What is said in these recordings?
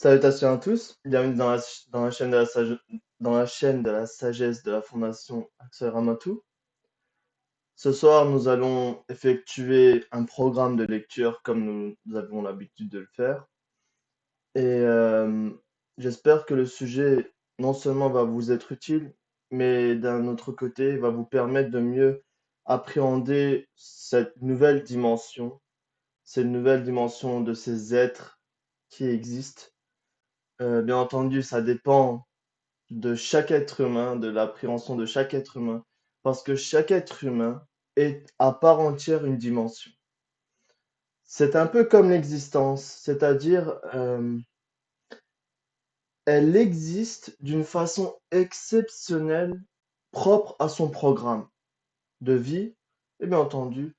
Salutations à tous, bienvenue dans la chaîne dans la chaîne de la sagesse de la Fondation Axel Ramatou. Ce soir, nous allons effectuer un programme de lecture comme nous avons l'habitude de le faire. Et j'espère que le sujet non seulement va vous être utile, mais d'un autre côté, va vous permettre de mieux appréhender cette nouvelle dimension de ces êtres qui existent. Bien entendu, ça dépend de chaque être humain, de l'appréhension de chaque être humain, parce que chaque être humain est à part entière une dimension. C'est un peu comme l'existence, c'est-à-dire elle existe d'une façon exceptionnelle, propre à son programme de vie et bien entendu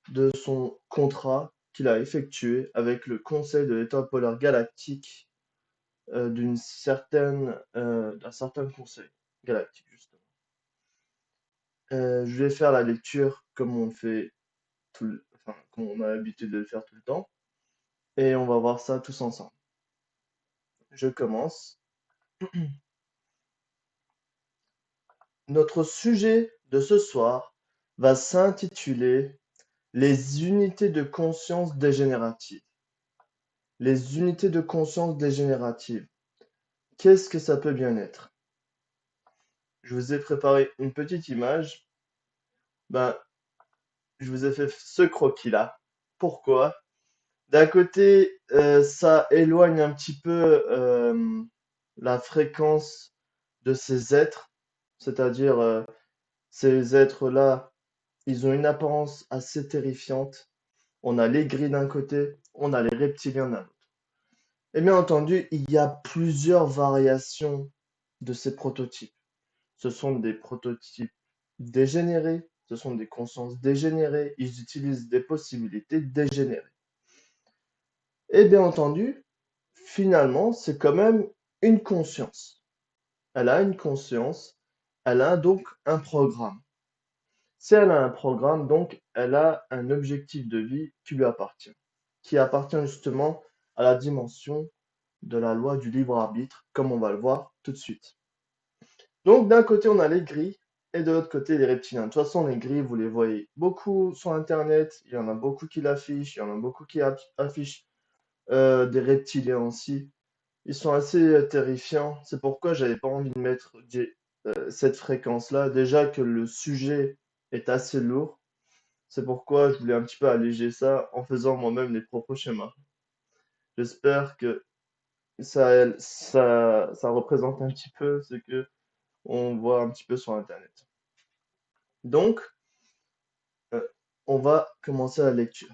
de son contrat qu'il a effectué avec le Conseil de l'Étoile polaire galactique d'un certain conseil galactique, justement. Je vais faire la lecture comme on fait comme on a l'habitude de le faire tout le temps, et on va voir ça tous ensemble. Je commence. Notre sujet de ce soir va s'intituler Les unités de conscience dégénératives. Les unités de conscience dégénératives. Qu'est-ce que ça peut bien être? Je vous ai préparé une petite image. Ben, je vous ai fait ce croquis-là. Pourquoi? D'un côté, ça éloigne un petit peu la fréquence de ces êtres, c'est-à-dire ces êtres-là, ils ont une apparence assez terrifiante. On a les gris d'un côté, on a les reptiliens d'un autre. Et bien entendu, il y a plusieurs variations de ces prototypes. Ce sont des prototypes dégénérés, ce sont des consciences dégénérées, ils utilisent des possibilités dégénérées. Et bien entendu, finalement, c'est quand même une conscience. Elle a une conscience, elle a donc un programme. Si elle a un programme, donc elle a un objectif de vie qui lui appartient, qui appartient justement à la dimension de la loi du libre arbitre, comme on va le voir tout de suite. Donc d'un côté, on a les gris et de l'autre côté, les reptiliens. De toute façon, les gris, vous les voyez beaucoup sur Internet, il y en a beaucoup qui l'affichent, il y en a beaucoup qui affichent des reptiliens aussi. Ils sont assez terrifiants. C'est pourquoi j'avais pas envie de mettre cette fréquence-là. Déjà que le sujet est assez lourd. C'est pourquoi je voulais un petit peu alléger ça en faisant moi-même les propres schémas. J'espère que ça représente un petit peu ce que on voit un petit peu sur Internet. Donc, euh, on va commencer la lecture.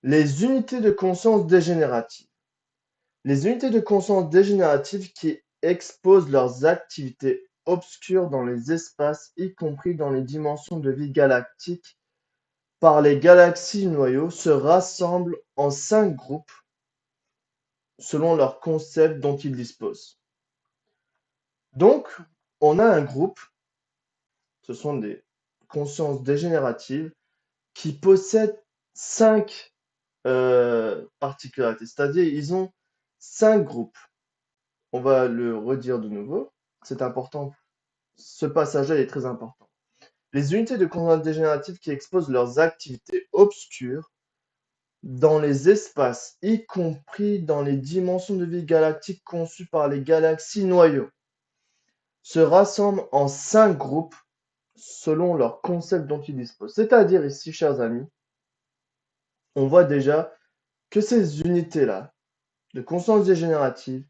Les unités de conscience dégénératives. Les unités de conscience dégénératives qui exposent leurs activités obscures dans les espaces, y compris dans les dimensions de vie galactiques, par les galaxies noyaux, se rassemblent en 5 groupes selon leur concept dont ils disposent. Donc, on a un groupe, ce sont des consciences dégénératives, qui possèdent 5 particularités, c'est-à-dire ils ont 5 groupes. On va le redire de nouveau, c'est important, ce passage-là est très important. Les unités de conscience dégénérative qui exposent leurs activités obscures dans les espaces, y compris dans les dimensions de vie galactique conçues par les galaxies noyaux, se rassemblent en 5 groupes selon leur concept dont ils disposent. C'est-à-dire ici, chers amis, on voit déjà que ces unités-là de conscience dégénérative,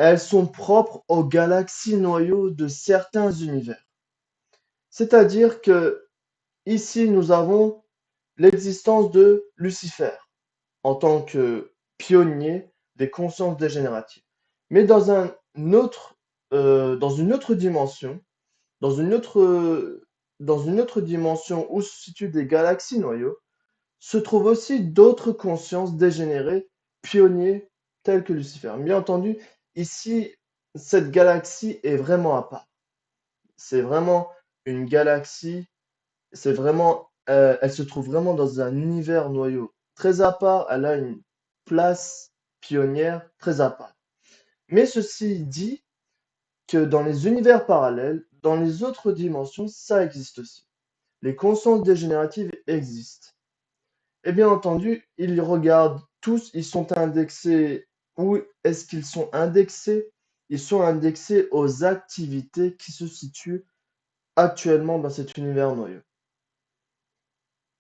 elles sont propres aux galaxies noyaux de certains univers. C'est-à-dire que ici, nous avons l'existence de Lucifer en tant que pionnier des consciences dégénératives. Mais dans une autre dimension, dans dans une autre dimension où se situent des galaxies noyaux, se trouvent aussi d'autres consciences dégénérées, pionniers tels que Lucifer. Bien entendu, ici, cette galaxie est vraiment à part. C'est vraiment une galaxie, elle se trouve vraiment dans un univers noyau très à part, elle a une place pionnière très à part. Mais ceci dit que dans les univers parallèles, dans les autres dimensions, ça existe aussi. Les consciences dégénératives existent. Et bien entendu, ils regardent tous, ils sont indexés. Où est-ce qu'ils sont indexés? Ils sont indexés aux activités qui se situent actuellement dans cet univers noyau.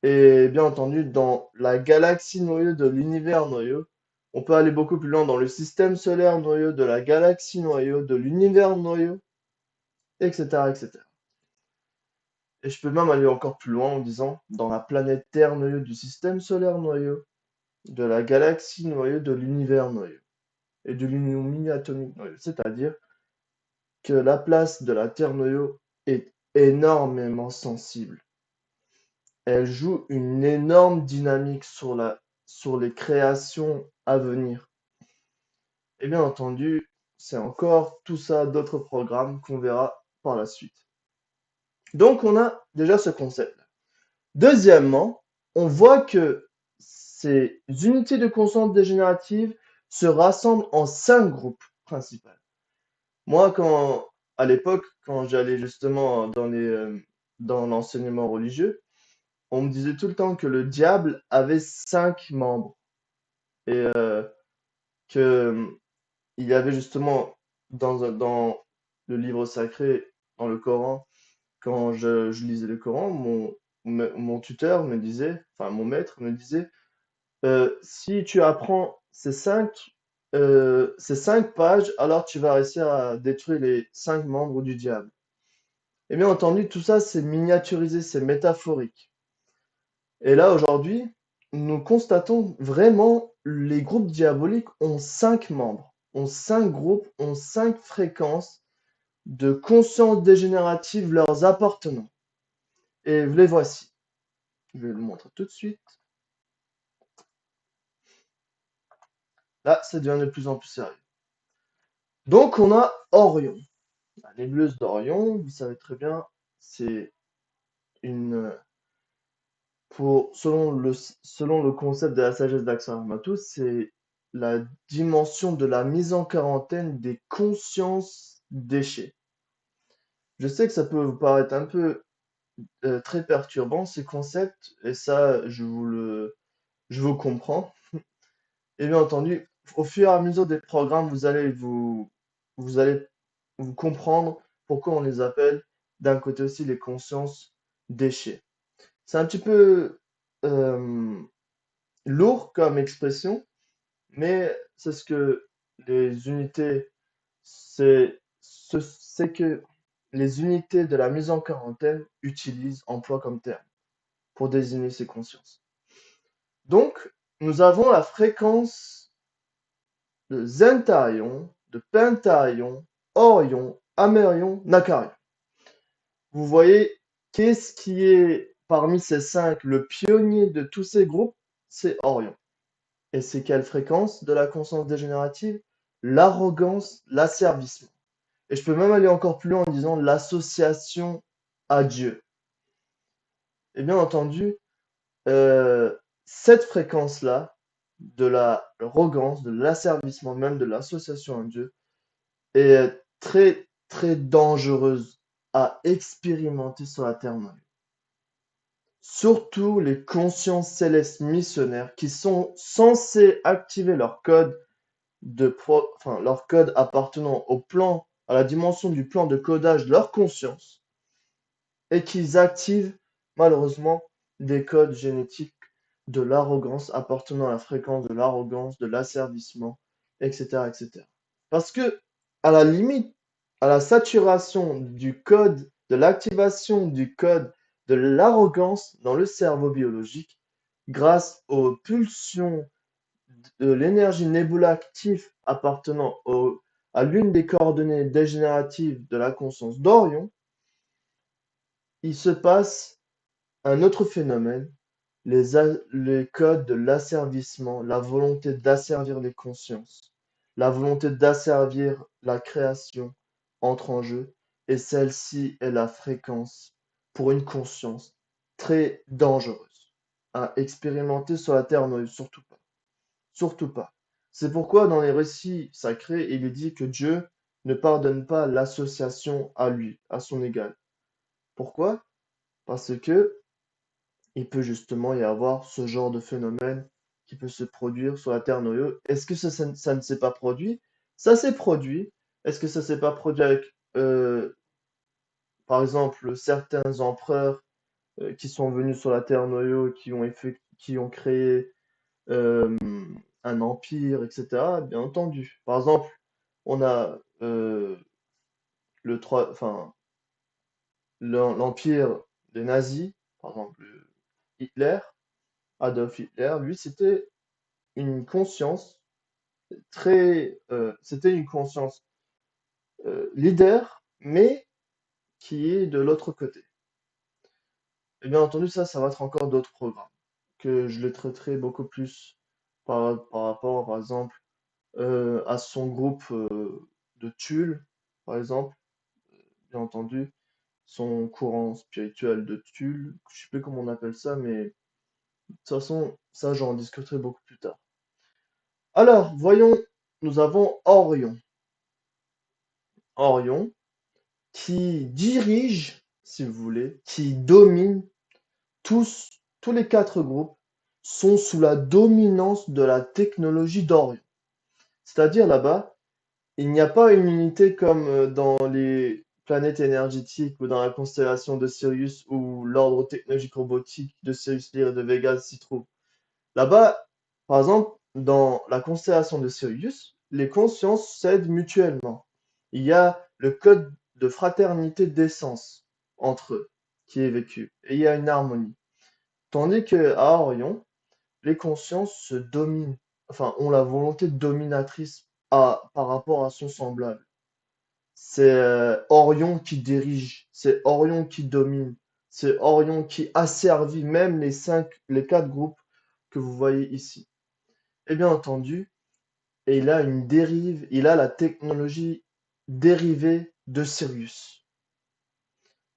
Et bien entendu, dans la galaxie noyau de l'univers noyau, on peut aller beaucoup plus loin dans le système solaire noyau, de la galaxie noyau, de l'univers noyau, etc., etc. Et je peux même aller encore plus loin en disant dans la planète Terre noyau du système solaire noyau, de la galaxie noyau de l'univers noyau et de l'union mini-atomique noyau. C'est-à-dire que la place de la Terre noyau est énormément sensible. Elle joue une énorme dynamique sur les créations à venir. Et bien entendu, c'est encore tout ça d'autres programmes qu'on verra par la suite. Donc on a déjà ce concept. Deuxièmement, on voit que ces unités de conscience dégénératives se rassemblent en 5 groupes principaux. Moi, à l'époque, quand j'allais justement dans l'enseignement religieux, on me disait tout le temps que le diable avait 5 membres et que il y avait justement dans le livre sacré, dans le Coran, quand je lisais le Coran, mon tuteur me disait, enfin mon maître me disait, si tu apprends ces 5 pages, alors tu vas réussir à détruire les 5 membres du diable. Et bien entendu, tout ça, c'est miniaturisé, c'est métaphorique. Et là, aujourd'hui, nous constatons vraiment les groupes diaboliques ont 5 membres, ont 5 groupes, ont 5 fréquences de conscience dégénérative leur appartenant. Et les voici. Je vais le montrer tout de suite. Là, ça devient de plus en plus sérieux. Donc, on a Orion. La nébuleuse d'Orion, vous savez très bien, c'est une. Selon le concept de la sagesse d'Axaramatou, c'est la dimension de la mise en quarantaine des consciences déchets. Je sais que ça peut vous paraître un peu très perturbant ces concepts, et ça, je vous comprends. Et bien entendu, au fur et à mesure des programmes, vous allez vous comprendre pourquoi on les appelle d'un côté aussi les consciences déchets. C'est un petit peu lourd comme expression, mais c'est ce que les unités, c'est que les unités de la mise en quarantaine emploient comme terme pour désigner ces consciences. Donc, nous avons la fréquence de Zentarion, de Pentarion, Orion, Amérion, Nakarion. Vous voyez, qu'est-ce qui est parmi ces 5 le pionnier de tous ces groupes? C'est Orion. Et c'est quelle fréquence de la conscience dégénérative? L'arrogance, l'asservissement. Et je peux même aller encore plus loin en disant l'association à Dieu. Et bien entendu, cette fréquence-là, de l'arrogance, de l'asservissement, même de l'association à Dieu, est très, très dangereuse à expérimenter sur la terre noire. Surtout les consciences célestes missionnaires qui sont censées activer leur code leur code appartenant au plan, à la dimension du plan de codage de leur conscience, et qu'ils activent malheureusement des codes génétiques de l'arrogance appartenant à la fréquence de l'arrogance, de l'asservissement, etc., etc. Parce que, à la limite, à la saturation du code, de l'activation du code de l'arrogance dans le cerveau biologique, grâce aux pulsions de l'énergie nébulactive appartenant à l'une des coordonnées dégénératives de la conscience d'Orion, il se passe un autre phénomène, les codes de l'asservissement, la volonté d'asservir les consciences, la volonté d'asservir la création entre en jeu, et celle-ci est la fréquence pour une conscience très dangereuse. à expérimenter sur la terre, non, surtout pas. Surtout pas. C'est pourquoi dans les récits sacrés, il est dit que Dieu ne pardonne pas l'association à lui, à son égal. Pourquoi? Parce que il peut justement y avoir ce genre de phénomène qui peut se produire sur la Terre Noyau. Est-ce que ça ne s'est pas produit? Ça s'est produit. Est-ce que ça s'est pas produit avec, par exemple, certains empereurs qui sont venus sur la Terre Noyau, qui ont créé euh, un empire, etc. Bien entendu. Par exemple, on a enfin, l'empire des nazis, par exemple Hitler, Adolf Hitler, lui, une conscience c'était une conscience leader, mais qui est de l'autre côté. Et bien entendu, ça va être encore d'autres programmes que je le traiterai beaucoup plus par rapport, par exemple, à son groupe de Tulle, par exemple, bien entendu, son courant spirituel de Tulle, je sais plus comment on appelle ça, mais de toute façon, ça, j'en discuterai beaucoup plus tard. Alors, voyons, nous avons Orion. Orion, qui dirige, si vous voulez, qui domine tous les quatre groupes sont sous la dominance de la technologie d'Orion. C'est-à-dire là-bas, il n'y a pas une unité comme dans les planètes énergétiques ou dans la constellation de Sirius où l'ordre technologique robotique de Sirius Lyre et de Vega s'y trouve. Là-bas, par exemple, dans la constellation de Sirius, les consciences s'aident mutuellement. Il y a le code de fraternité d'essence entre eux qui est vécu et il y a une harmonie. Tandis que à Orion, les consciences se dominent, enfin, ont la volonté dominatrice par rapport à son semblable. C'est Orion qui dirige, c'est Orion qui domine, c'est Orion qui asservit même les quatre groupes que vous voyez ici. Et bien entendu, il a une dérive, il a la technologie dérivée de Sirius,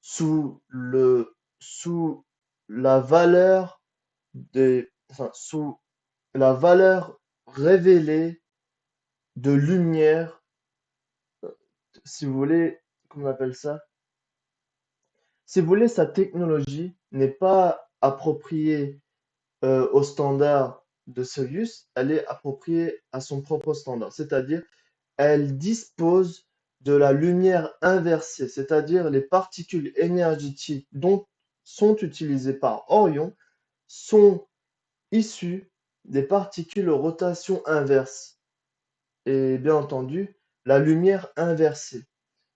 sous la valeur sous la valeur révélée de lumière, si vous voulez, comment on appelle ça? Si vous voulez, sa technologie n'est pas appropriée au standard de Sirius, elle est appropriée à son propre standard. C'est-à-dire, elle dispose de la lumière inversée, c'est-à-dire les particules énergétiques dont sont utilisées par Orion sont issues des particules rotation inverse. Et bien entendu, la lumière inversée.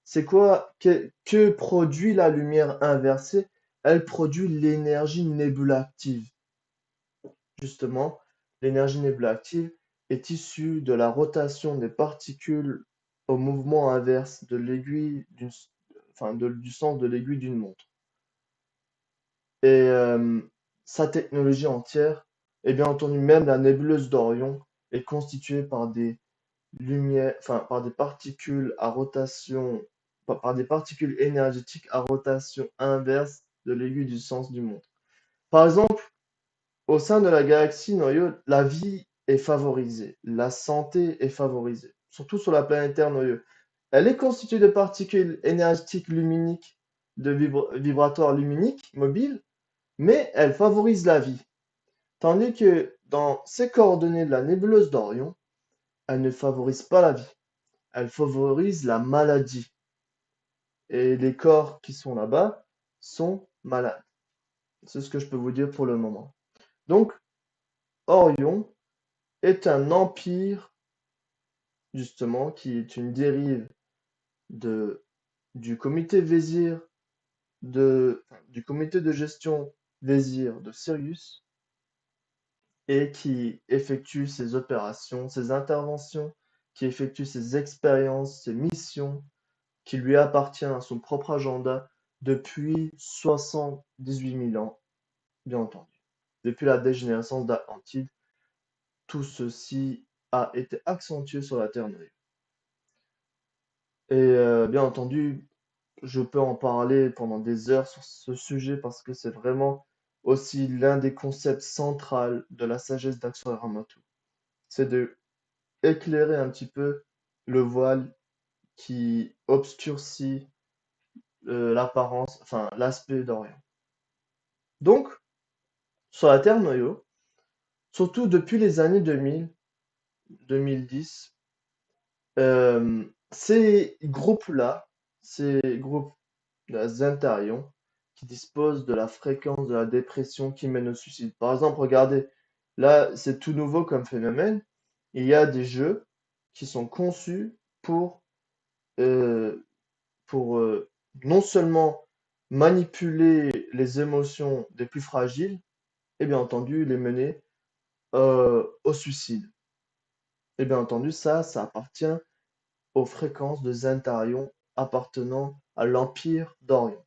C'est quoi? Que produit la lumière inversée? Elle produit l'énergie nébulactive. Justement, l'énergie nébulactive est issue de la rotation des particules au mouvement inverse de du sens de l'aiguille d'une montre. Et sa technologie entière, et bien entendu même la nébuleuse d'Orion, est constituée par des par des particules à rotation, par des particules énergétiques à rotation inverse de l'aiguille du sens du montre. Par exemple, au sein de la galaxie Noyau, la vie est favorisée, la santé est favorisée, surtout sur la planète Terre Noyau. Elle est constituée de particules énergétiques luminiques, de vibratoires luminiques mobiles, mais elle favorise la vie. Tandis que dans ces coordonnées de la nébuleuse d'Orion, elle ne favorise pas la vie, elle favorise la maladie. Et les corps qui sont là-bas sont malades. C'est ce que je peux vous dire pour le moment. Donc, Orion est un empire, justement, qui est une dérive de, du comité Vésir, du comité de gestion Vésir de Sirius, et qui effectue ses opérations, ses interventions, qui effectue ses expériences, ses missions, qui lui appartient à son propre agenda depuis 78 000 ans, bien entendu. Depuis la dégénérescence d'Atlantide, tout ceci a été accentué sur la Terre Noire. Et bien entendu, je peux en parler pendant des heures sur ce sujet parce que c'est vraiment aussi l'un des concepts centraux de la sagesse d'Axo Ramatou. C'est de éclairer un petit peu le voile qui obscurcit l'apparence, enfin l'aspect d'Orient. Donc, sur la Terre Noyau, surtout depuis les années 2000, 2010, ces groupes-là, ces groupes de Zentarion, qui disposent de la fréquence de la dépression qui mène au suicide. Par exemple, regardez, là, c'est tout nouveau comme phénomène. Il y a des jeux qui sont conçus euh, pour non seulement manipuler les émotions des plus fragiles, et bien entendu les mener au suicide. Et bien entendu, ça appartient aux fréquences de Zentarion appartenant à l'Empire d'Orion.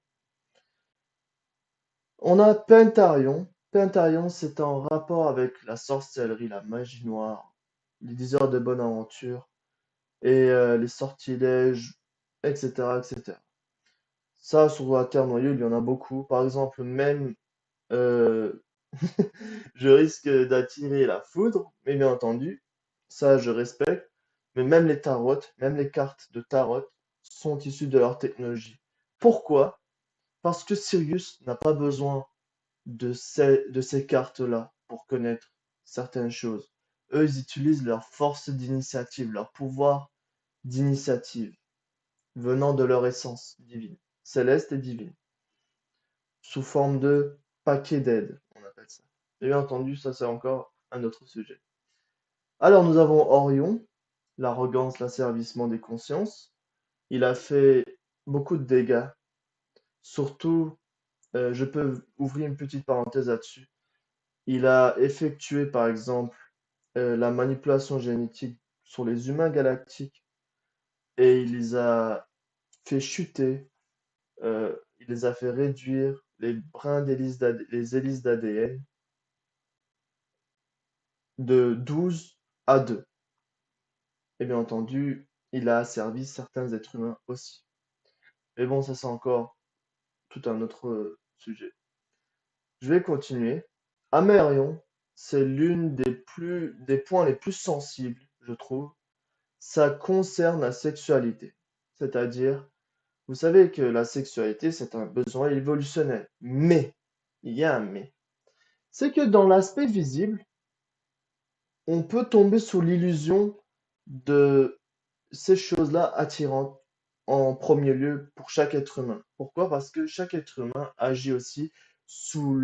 On a Pentarion. Pentarion, c'est en rapport avec la sorcellerie, la magie noire, les 10 heures de bonne aventure et les sortilèges, etc., etc. Ça, sur la Terre noyau, il y en a beaucoup. Par exemple, même, euh, je risque d'attirer la foudre, mais bien entendu, ça, je respecte. Mais même les tarots, même les cartes de tarot sont issues de leur technologie. Pourquoi? Parce que Sirius n'a pas besoin de ces cartes-là pour connaître certaines choses. Eux, ils utilisent leur force d'initiative, leur pouvoir d'initiative, venant de leur essence divine, céleste et divine, sous forme de paquet d'aide, on appelle ça. Et bien entendu, ça c'est encore un autre sujet. Alors nous avons Orion, l'arrogance, l'asservissement des consciences. Il a fait beaucoup de dégâts, surtout, je peux ouvrir une petite parenthèse là-dessus. Il a effectué, par exemple, la manipulation génétique sur les humains galactiques et il les a fait chuter, il les a fait réduire les brins les hélices d'ADN de 12 à 2. Et bien entendu, il a asservi certains êtres humains aussi. Mais bon, ça c'est encore tout un autre sujet. Je vais continuer. Amérion, c'est l'une des points les plus sensibles, je trouve. Ça concerne la sexualité. C'est-à-dire, vous savez que la sexualité, c'est un besoin évolutionnel. Mais, il y a un mais. C'est que dans l'aspect visible, on peut tomber sous l'illusion de ces choses-là attirantes en premier lieu pour chaque être humain. Pourquoi? Parce que chaque être humain agit aussi sous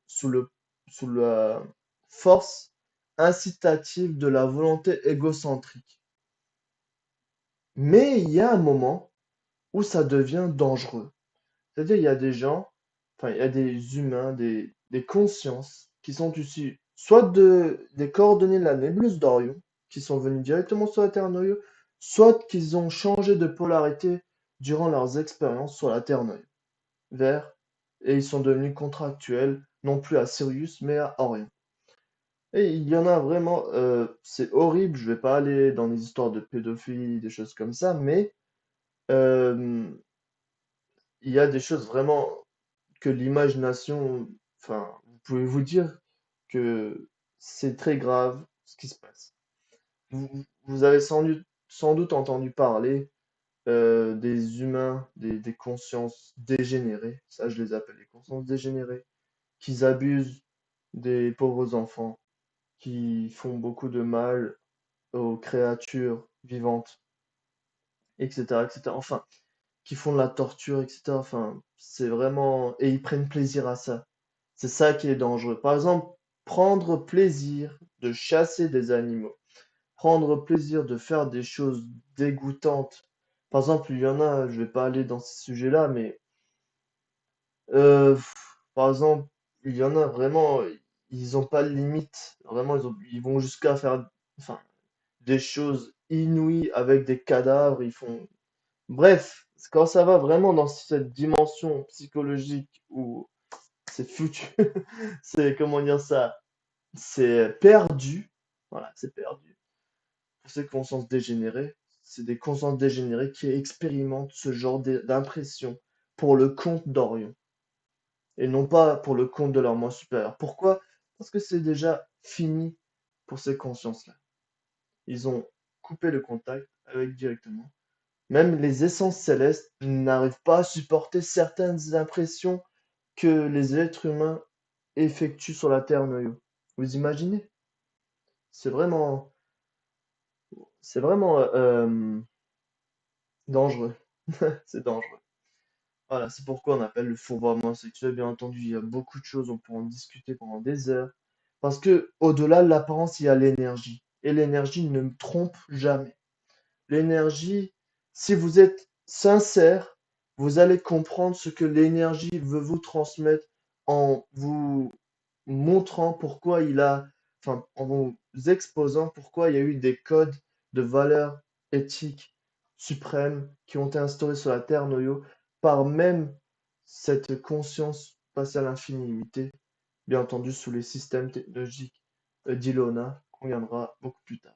sous le, sous la force incitative de la volonté égocentrique. Mais il y a un moment où ça devient dangereux. C'est-à-dire, il y a des gens, enfin, il y a des humains, des consciences qui sont issus soit des coordonnées de la nébuleuse d'Orion, qui sont venus directement sur la Terre Noyau, soit qu'ils ont changé de polarité durant leurs expériences sur la Terre Noyau, vers, et ils sont devenus contractuels, non plus à Sirius, mais à Orion. Et il y en a vraiment, c'est horrible, je vais pas aller dans les histoires de pédophilie, des choses comme ça, mais euh, il y a des choses vraiment que l'imagination, enfin, vous pouvez vous dire que c'est très grave ce qui se passe. Vous avez sans doute entendu parler des humains, des consciences dégénérées, ça je les appelle les consciences dégénérées, qui abusent des pauvres enfants, qui font beaucoup de mal aux créatures vivantes, etc., etc. Enfin, qui font de la torture, etc. Enfin, c'est vraiment... Et ils prennent plaisir à ça. C'est ça qui est dangereux. Par exemple, prendre plaisir de chasser des animaux, prendre plaisir de faire des choses dégoûtantes. Par exemple, il y en a, je vais pas aller dans ces sujets-là, mais par exemple, il y en a vraiment, ils ont pas de limite. Vraiment, ils vont jusqu'à faire enfin, des choses inouïes avec des cadavres. Ils font Bref, quand ça va vraiment dans cette dimension psychologique où c'est foutu, c'est comment dire ça, c'est perdu, voilà, c'est perdu. Pour ces consciences dégénérées, c'est des consciences dégénérées qui expérimentent ce genre d'impression pour le compte d'Orion. et non pas pour le compte de leur moi supérieur. Pourquoi? Parce que c'est déjà fini pour ces consciences-là. Ils ont coupé le contact avec directement. Même les essences célestes n'arrivent pas à supporter certaines impressions que les êtres humains effectuent sur la Terre noyau. Vous imaginez? C'est vraiment, c'est vraiment dangereux. C'est dangereux. Voilà, c'est pourquoi on appelle le fourvoiement sexuel. Bien entendu, il y a beaucoup de choses, on pourra en discuter pendant des heures. Parce que au-delà de l'apparence, il y a l'énergie. Et l'énergie ne me trompe jamais. L'énergie, si vous êtes sincère, vous allez comprendre ce que l'énergie veut vous transmettre en vous montrant pourquoi enfin, en vous exposant pourquoi il y a eu des codes de valeurs éthiques suprêmes qui ont été instaurés sur la Terre noyau par même cette conscience spatiale infinie limitée, bien entendu sous les systèmes technologiques d'Ilona, qu'on viendra beaucoup plus tard.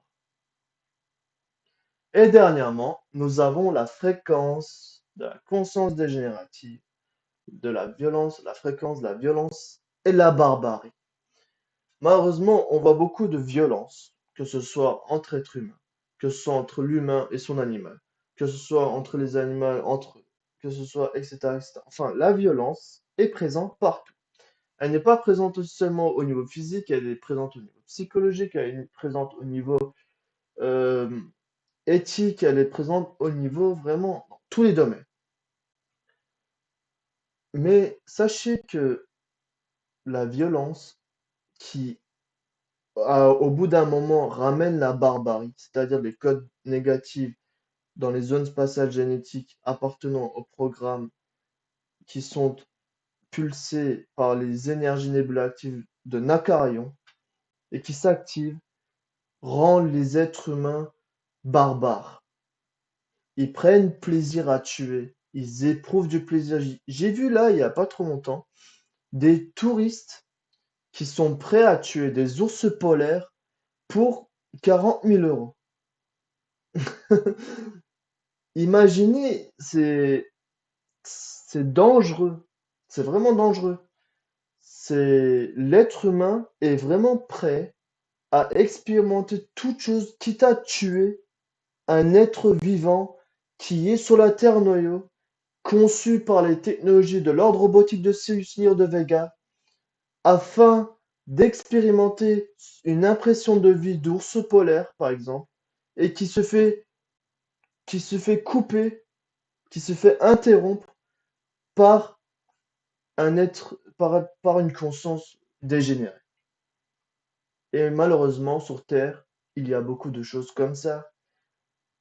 Et dernièrement, nous avons la fréquence de la conscience dégénérative, de la violence, la fréquence de la violence et de la barbarie. Malheureusement, on voit beaucoup de violence, que ce soit entre êtres humains, que ce soit entre l'humain et son animal, que ce soit entre les animaux, entre eux, que ce soit, etc., etc. Enfin, la violence est présente partout. Elle n'est pas présente seulement au niveau physique, elle est présente au niveau psychologique, elle est présente au niveau euh, éthique, elle est présente au niveau vraiment dans tous les domaines. Mais sachez que la violence qui, au bout d'un moment, ramène la barbarie, c'est-à-dire les codes négatifs dans les zones spatiales génétiques appartenant au programme qui sont pulsés par les énergies nébulatives de Nakarion et qui s'activent, rend les êtres humains barbares. Ils prennent plaisir à tuer, ils éprouvent du plaisir. J'ai vu là, il n'y a pas trop longtemps, des touristes qui sont prêts à tuer des ours polaires pour 40 000 euros. Imaginez, c'est dangereux. C'est vraiment dangereux. L'être humain est vraiment prêt à expérimenter toute chose, quitte à tuer un être vivant qui est sur la Terre noyau, conçu par les technologies de l'ordre robotique de Sirius Near de Vega, afin d'expérimenter une impression de vie d'ours polaire, par exemple, et qui se fait couper, qui se fait interrompre par par une conscience dégénérée. Et malheureusement, sur Terre, il y a beaucoup de choses comme ça.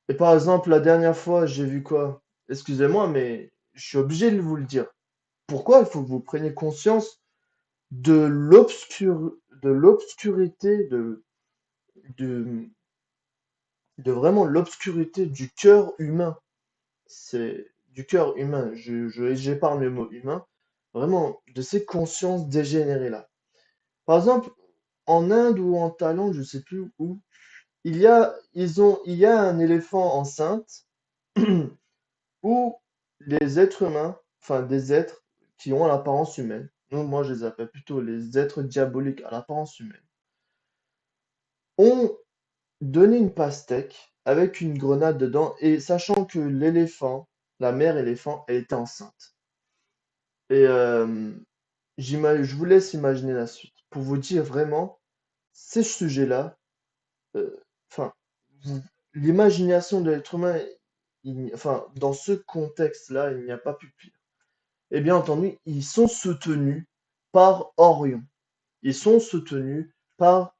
Et par exemple, la dernière fois, j'ai vu quoi? Excusez-moi, mais je suis obligé de vous le dire. Pourquoi il faut que vous preniez conscience de l'obscurité, de, de vraiment l'obscurité du cœur humain. C'est du cœur humain. J'épargne le mot humain. Vraiment, de ces consciences dégénérées-là. Par exemple, en Inde ou en Thaïlande, je sais plus où, il y a un éléphant enceinte où les êtres humains, enfin des êtres qui ont l'apparence humaine, donc moi je les appelle plutôt les êtres diaboliques à l'apparence humaine, ont donné une pastèque avec une grenade dedans et sachant que l'éléphant, la mère éléphant, elle était enceinte. Et je vous laisse imaginer la suite pour vous dire vraiment ces sujets-là. euh, Enfin, vous- l'imagination de l'être humain, enfin, dans ce contexte-là, il n'y a pas plus pire. Et bien entendu, ils sont soutenus par Orion. Ils sont soutenus par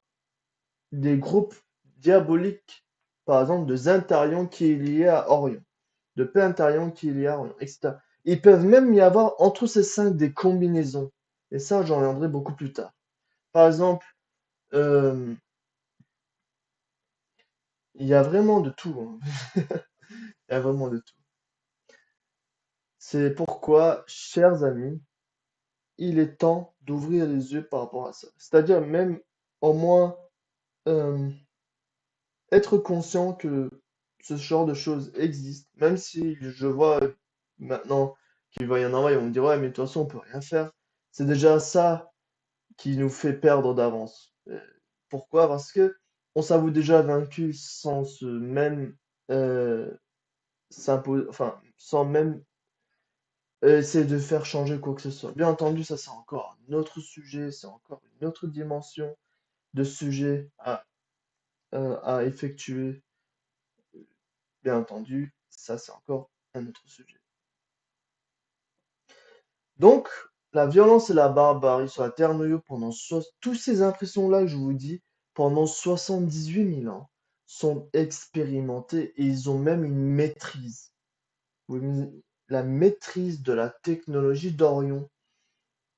des groupes diaboliques, par exemple de Zentarion qui est lié à Orion, de Pentarion qui est lié à Orion, etc. Il peuvent même y avoir entre ces cinq des combinaisons. Et ça, j'en reviendrai beaucoup plus tard. Par exemple, euh, il y a vraiment de tout, hein. Il y a vraiment de tout. C'est pourquoi, chers amis, il est temps d'ouvrir les yeux par rapport à ça. C'est-à-dire même au moins euh, être conscient que ce genre de choses existe, même si je vois maintenant qu'il va y en avoir, ils vont me dire ouais mais de toute façon on peut rien faire. C'est déjà ça qui nous fait perdre d'avance. Pourquoi? Parce que on s'avoue déjà vaincu sans se même enfin, sans même essayer de faire changer quoi que ce soit. Bien entendu, ça c'est encore un autre sujet, c'est encore une autre dimension de sujet à effectuer. Bien entendu, ça c'est encore un autre sujet. Donc, la violence et la barbarie sur la Terre Noyau toutes ces impressions-là que je vous dis, pendant 78 000 ans, sont expérimentées et ils ont même une maîtrise. Oui, la maîtrise de la technologie d'Orion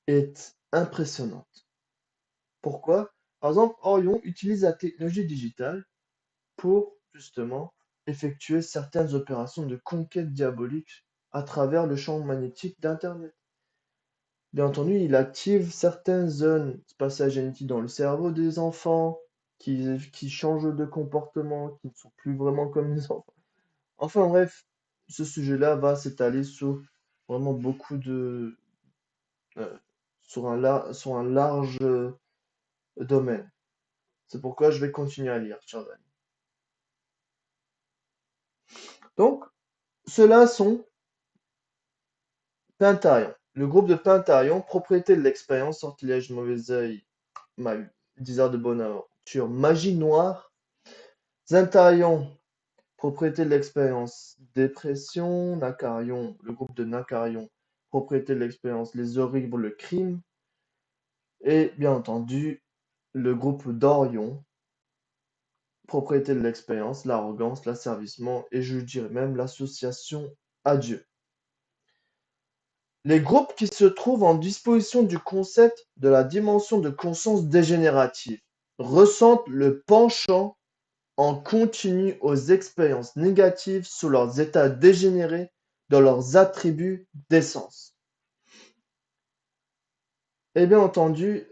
est impressionnante. Pourquoi? Par exemple, Orion utilise la technologie digitale pour justement effectuer certaines opérations de conquête diabolique à travers le champ magnétique d'Internet. Bien entendu, il active certaines zones spatiales-génétiques dans le cerveau des enfants qui changent de comportement, qui ne sont plus vraiment comme les enfants. Enfin bref, ce sujet-là va s'étaler sur vraiment beaucoup euh, sur un large domaine. C'est pourquoi je vais continuer à lire, chers amis. Donc, ceux-là sont Pentarion. Le groupe de Pentarion, propriété de l'expérience, sortilège, mauvais œil, 10 heures de bonne aventure, magie noire. Zentarion, propriété de l'expérience, dépression. Nakarion, le groupe de Nakarion, propriété de l'expérience, les horribles, le crime. Et bien entendu, le groupe d'Orion, propriété de l'expérience, l'arrogance, l'asservissement et je dirais même l'association à Dieu. Les groupes qui se trouvent en disposition du concept de la dimension de conscience dégénérative ressentent le penchant en continu aux expériences négatives sous leurs états dégénérés dans leurs attributs d'essence. Et bien entendu,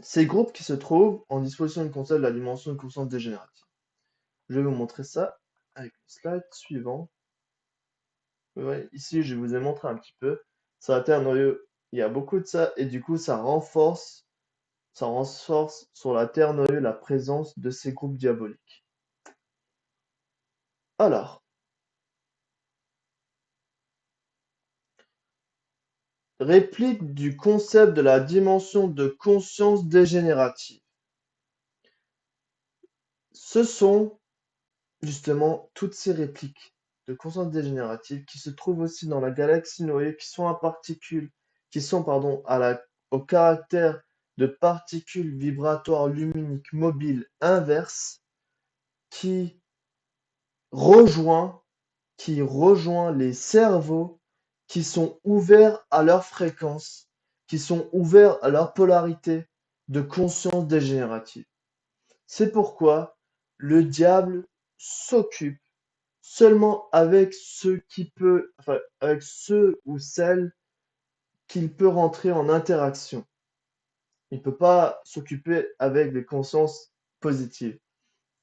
ces groupes qui se trouvent en disposition du concept de la dimension de conscience dégénérative. Je vais vous montrer ça avec le slide suivant. Ouais, ici, je vous ai montré un petit peu. Sur la Terre noyau, il y a beaucoup de ça, et du coup, ça renforce sur la Terre noyau la présence de ces groupes diaboliques. Alors, réplique du concept de la dimension de conscience dégénérative. Ce sont justement toutes ces répliques de conscience dégénérative qui se trouvent aussi dans la galaxie noyau, qui sont pardon, au caractère de particules vibratoires luminiques mobiles inverses qui rejoint, qui rejoint les cerveaux qui sont ouverts à leur fréquence, qui sont ouverts à leur polarité de conscience dégénérative. C'est pourquoi le diable s'occupe seulement avec avec ceux ou celles qu'il peut rentrer en interaction. Il ne peut pas s'occuper avec des consciences positives,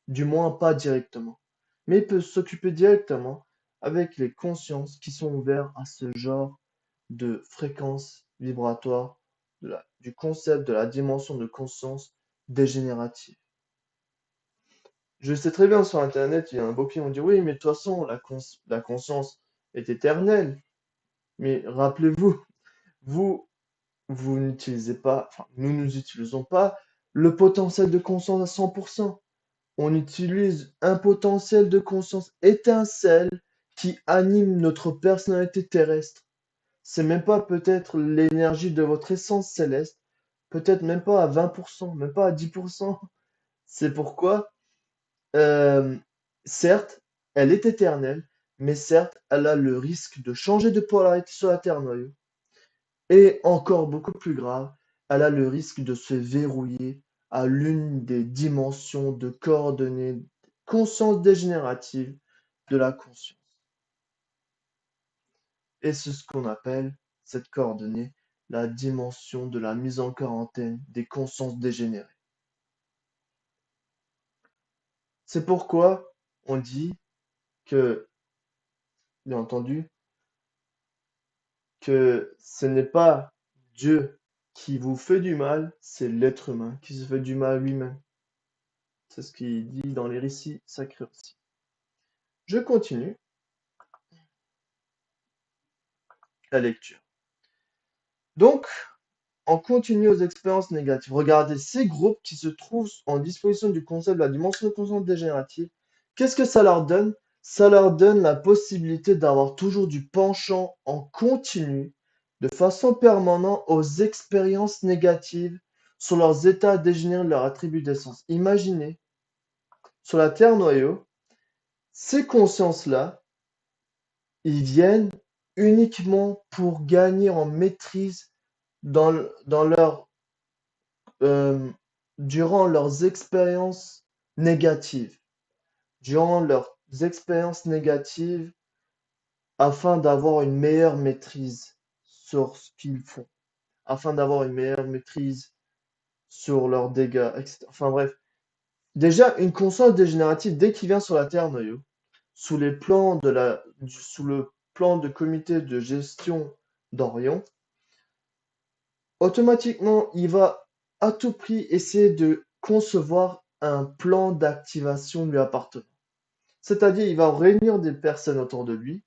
du moins pas directement. Mais il peut s'occuper directement avec les consciences qui sont ouvertes à ce genre de fréquences vibratoires du concept de la dimension de conscience dégénérative. Je sais très bien sur Internet, il y a un beaucoup qui vont dire oui, mais de toute façon, la conscience est éternelle. Mais rappelez-vous, vous, vous n'utilisez pas, enfin, nous n'utilisons pas le potentiel de conscience à 100%. On utilise un potentiel de conscience étincelle qui anime notre personnalité terrestre. C'est même pas peut-être l'énergie de votre essence céleste, peut-être même pas à 20%, même pas à 10%. C'est pourquoi, euh, certes, elle est éternelle, mais certes, elle a le risque de changer de polarité sur la Terre noyau. Et encore beaucoup plus grave, elle a le risque de se verrouiller à l'une des dimensions de coordonnées conscience dégénérative de la conscience. Et c'est ce qu'on appelle, cette coordonnée, la dimension de la mise en quarantaine des consciences dégénérées. C'est pourquoi on dit que, bien entendu, que ce n'est pas Dieu qui vous fait du mal, c'est l'être humain qui se fait du mal lui-même. C'est ce qu'il dit dans les récits sacrés aussi. Je continue la lecture. Donc, on continue aux expériences négatives. Regardez ces groupes qui se trouvent en disposition du concept de la dimension de conscience dégénérative. Qu'est-ce que ça leur donne? Ça leur donne la possibilité d'avoir toujours du penchant en continu, de façon permanente, aux expériences négatives sur leurs états dégénérés de leur attribut d'essence. Imaginez, sur la Terre noyau, ces consciences-là, ils viennent uniquement pour gagner en maîtrise dans leur durant leurs expériences négatives, durant leurs expériences négatives, afin d'avoir une meilleure maîtrise sur ce qu'ils font, afin d'avoir une meilleure maîtrise sur leurs dégâts, etc. Enfin bref, déjà une conscience dégénérative dès qu'il vient sur la Terre noyau, sous le plan de comité de gestion d'Orion, automatiquement, il va à tout prix essayer de concevoir un plan d'activation lui appartenant. C'est-à-dire, il va réunir des personnes autour de lui,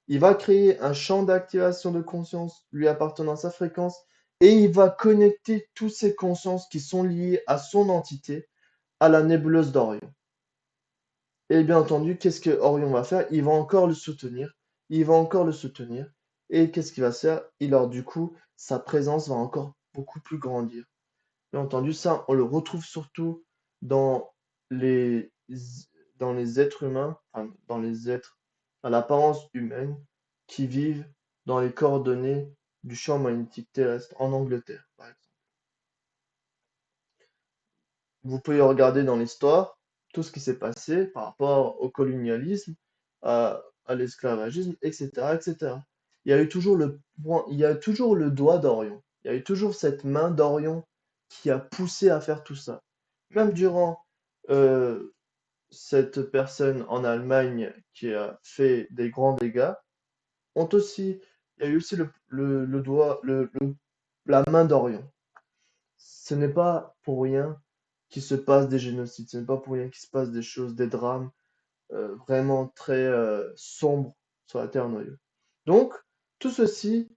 il va créer un champ d'activation de conscience lui appartenant à sa fréquence, et il va connecter toutes ces consciences qui sont liées à son entité à la nébuleuse d'Orion. Et bien entendu, qu'est-ce que Orion va faire? Il va encore le soutenir, il va encore le soutenir, et qu'est-ce qu'il va faire? Du coup, sa présence va encore beaucoup plus grandir. Bien entendu, ça, on le retrouve surtout dans les, dans les êtres humains, enfin, dans les êtres à l'apparence humaine qui vivent dans les coordonnées du champ magnétique terrestre en Angleterre, par exemple. Vous pouvez regarder dans l'histoire tout ce qui s'est passé par rapport au colonialisme, à l'esclavagisme, etc., etc. Il y a eu toujours il y a toujours le doigt d'Orion. Il y a eu toujours cette main d'Orion qui a poussé à faire tout ça. Même durant cette personne en Allemagne qui a fait des grands dégâts, il y a eu aussi le doigt, la main d'Orion. Ce n'est pas pour rien qu'il se passe des génocides, ce n'est pas pour rien qu'il se passe des choses, des drames vraiment très sombres sur la Terre noyau. Donc, tout ceci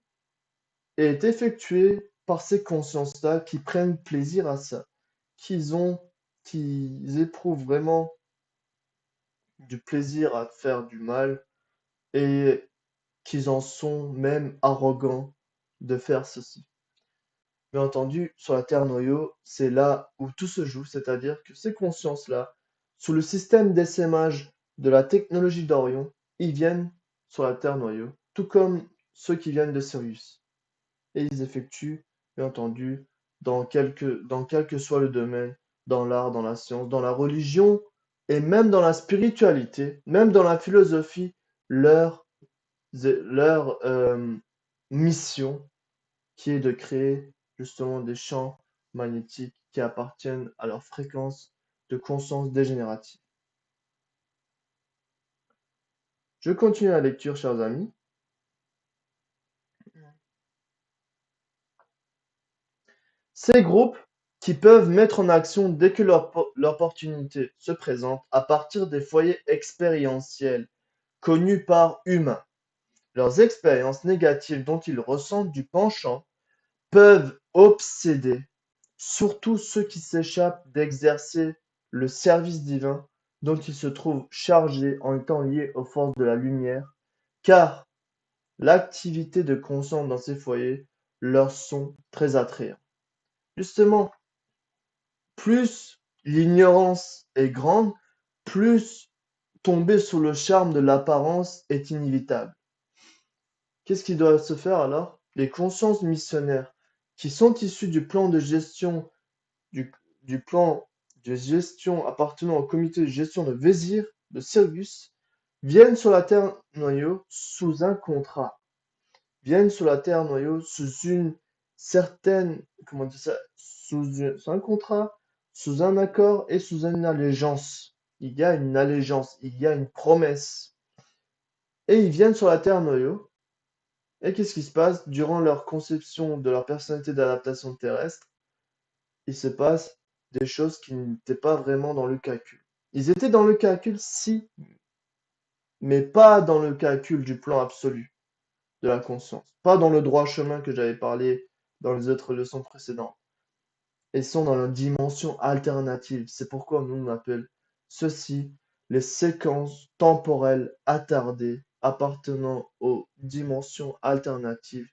est effectué par ces consciences-là qui prennent plaisir à ça, qui éprouvent vraiment du plaisir à faire du mal et qu'ils en sont même arrogants de faire ceci. Bien entendu, sur la Terre noyau, c'est là où tout se joue, c'est-à-dire que ces consciences-là, sous le système d'essaimage de la technologie d'Orion, ils viennent sur la Terre noyau, tout comme ceux qui viennent de Sirius. Et ils effectuent, bien entendu, dans quel que soit le domaine, dans l'art, dans la science, dans la religion, et même dans la spiritualité, même dans la philosophie, leur, leur mission qui est de créer justement des champs magnétiques qui appartiennent à leur fréquence de conscience dégénérative. Je continue la lecture, chers amis. Ces groupes qui peuvent mettre en action dès que l'opportunité se présente à partir des foyers expérientiels connus par humains. Leurs expériences négatives dont ils ressentent du penchant peuvent obséder surtout ceux qui s'échappent d'exercer le service divin dont ils se trouvent chargés en étant liés aux forces de la lumière, car l'activité de conscience dans ces foyers leur sont très attrayants. Justement, plus l'ignorance est grande, plus tomber sous le charme de l'apparence est inévitable. Qu'est-ce qui doit se faire alors? Les consciences missionnaires qui sont issues du plan de gestion du, du plan de gestion appartenant au comité de gestion de Vézir de Sirius viennent sur la Terre noyau sous un contrat, viennent sur la Terre noyau sous une certaine, comment dire ça, sous un contrat, sous un accord et sous une allégeance. Il y a une allégeance, il y a une promesse. Et ils viennent sur la Terre noyau Et qu'est-ce qui se passe? Durant leur conception de leur personnalité d'adaptation terrestre, il se passe des choses qui n'étaient pas vraiment dans le calcul. Ils étaient dans le calcul, si, mais pas dans le calcul du plan absolu de la conscience, pas dans le droit chemin que j'avais parlé dans les autres leçons précédentes. Ils sont dans la dimension alternative. C'est pourquoi nous on appelle ceci les séquences temporelles attardées appartenant aux dimensions alternatives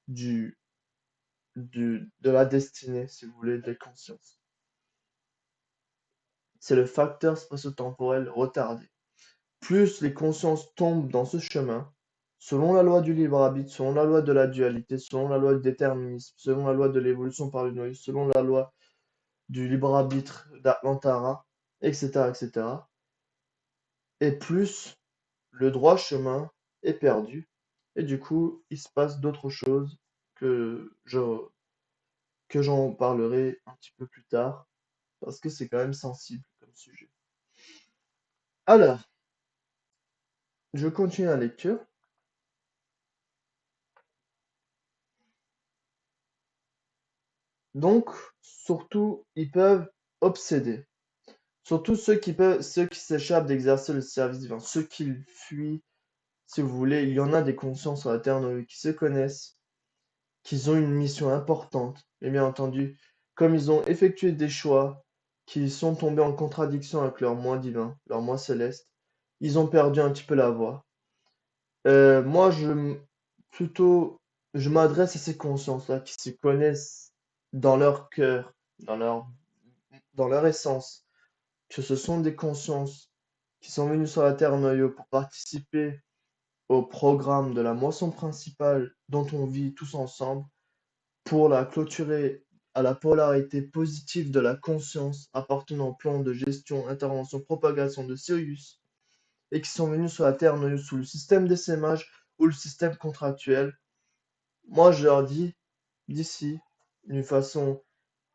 du, de la destinée, si vous voulez, des consciences. C'est le facteur spatio-temporel retardé. Plus les consciences tombent dans ce chemin, selon la loi du libre arbitre, selon la loi de la dualité, selon la loi du déterminisme, selon la loi de l'évolution par le noyau, selon la loi du libre arbitre d'Atlantara, etc., etc., et plus le droit chemin est perdu, et du coup, il se passe d'autres choses que que j'en parlerai un petit peu plus tard, parce que c'est quand même sensible comme sujet. Alors, je continue la lecture. Donc, surtout, ils peuvent obséder. Surtout ceux qui s'échappent d'exercer le service divin, ceux qui fuient, si vous voulez, il y en a des consciences sur la terre qui se connaissent, qui ont une mission importante, et bien entendu, comme ils ont effectué des choix qui sont tombés en contradiction avec leur moi divin, leur moi céleste, ils ont perdu un petit peu la voie. Moi, plutôt, je m'adresse à ces consciences-là qui se connaissent dans leur cœur, dans leur, dans leur essence, que ce sont des consciences qui sont venues sur la Terre noyau pour participer au programme de la moisson principale dont on vit tous ensemble, pour la clôturer à la polarité positive de la conscience appartenant au plan de gestion, intervention, propagation de Sirius, et qui sont venus sur la Terre noyau sous le système d'essaimage ou le système contractuel. Moi, je leur dis d'ici, d'une façon,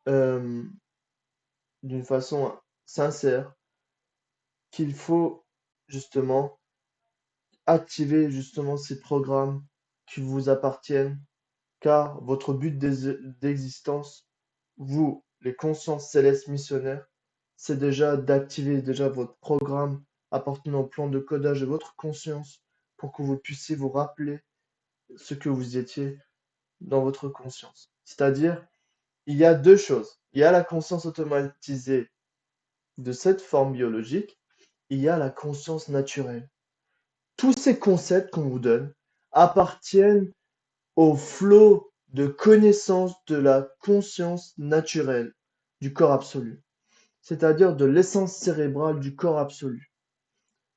euh, d'une façon sincère, qu'il faut justement activer justement ces programmes qui vous appartiennent, car votre but d'existence, vous, les consciences célestes missionnaires, c'est déjà d'activer déjà votre programme appartenant au plan de codage de votre conscience pour que vous puissiez vous rappeler ce que vous étiez dans votre conscience. C'est-à-dire, il y a deux choses. Il y a la conscience automatisée de cette forme biologique, il y a la conscience naturelle. Tous ces concepts qu'on vous donne appartiennent au flot de connaissance de la conscience naturelle du corps absolu, c'est-à-dire de l'essence cérébrale du corps absolu.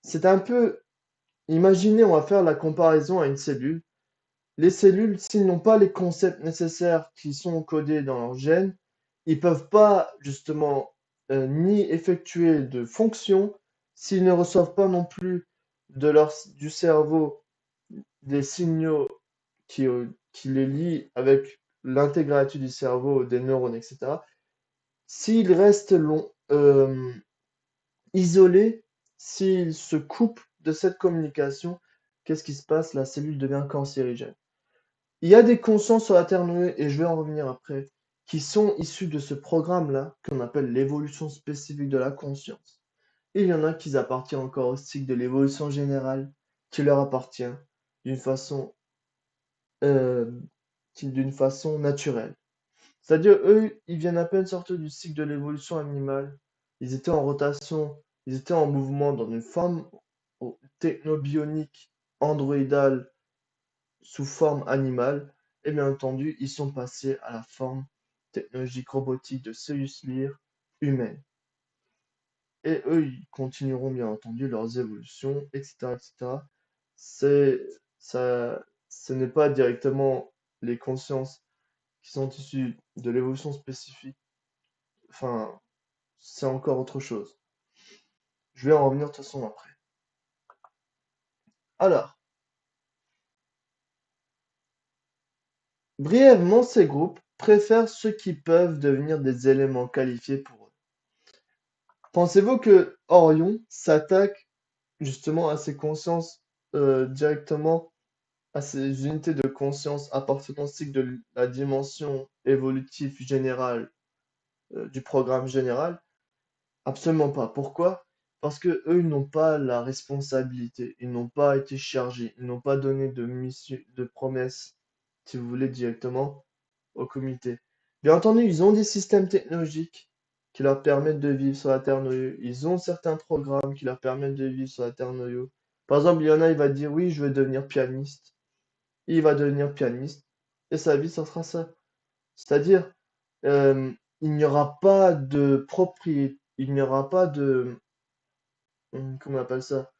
C'est un peu, imaginez, on va faire la comparaison à une cellule. Les cellules, s'ils n'ont pas les concepts nécessaires qui sont codés dans leurs gènes, ils ne peuvent pas justement ni effectuer de fonctions s'ils ne reçoivent pas non plus du cerveau des signaux qui les lient avec l'intégralité du cerveau, des neurones, etc. S'ils restent isolés, s'ils se coupent de cette communication, qu'est-ce qui se passe? La cellule devient cancérigène. Il y a des consciences sur la Terre noyée, et je vais en revenir après, qui sont issues de ce programme-là, qu'on appelle l'évolution spécifique de la conscience. Et il y en a qui appartiennent encore au cycle de l'évolution générale, qui leur appartient d'une façon, euh, d'une façon naturelle. C'est-à-dire, eux, ils viennent à peine sortir du cycle de l'évolution animale. Ils étaient en rotation, ils étaient en mouvement dans une forme technobionique, androïdale, sous forme animale, et bien entendu, ils sont passés à la forme technologique robotique de Sirius Lyre humaine. Et eux, ils continueront bien entendu leurs évolutions, etc., etc. C'est, ce n'est pas directement les consciences qui sont issues de l'évolution spécifique. Enfin, c'est encore autre chose. Je vais en revenir de toute façon après. Alors, brièvement, ces groupes préfèrent ceux qui peuvent devenir des éléments qualifiés pour eux. Pensez-vous que Orion s'attaque justement à ces consciences directement à ces unités de conscience appartenant au cycle de la dimension évolutive générale du programme général? Absolument pas. Pourquoi? Parce que eux, ils n'ont pas la responsabilité, ils n'ont pas été chargés, ils n'ont pas donné de mission, de promesses, si vous voulez, directement au comité. Bien entendu, ils ont des systèmes technologiques qui leur permettent de vivre sur la Terre Noyau. Ils ont certains programmes qui leur permettent de vivre sur la Terre Noyau. Par exemple, il y en a, il va dire oui, je veux devenir pianiste. Il va devenir pianiste et sa vie, ça sera ça. C'est-à-dire, euh, il n'y aura pas de propriété, il n'y aura pas de, comment on appelle ça,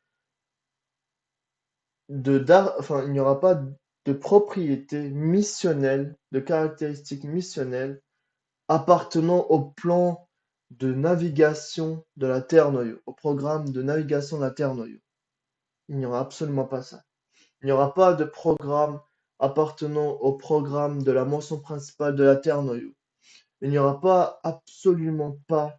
enfin, il n'y aura pas de propriété missionnelle, de caractéristiques missionnelles appartenant au plan de navigation de la Terre Noyau, au programme de navigation de la Terre Noyau. Il n'y aura absolument pas ça. Il n'y aura pas de programme appartenant au programme de la motion principale de la Terre Noyau. Il n'y aura pas, absolument pas,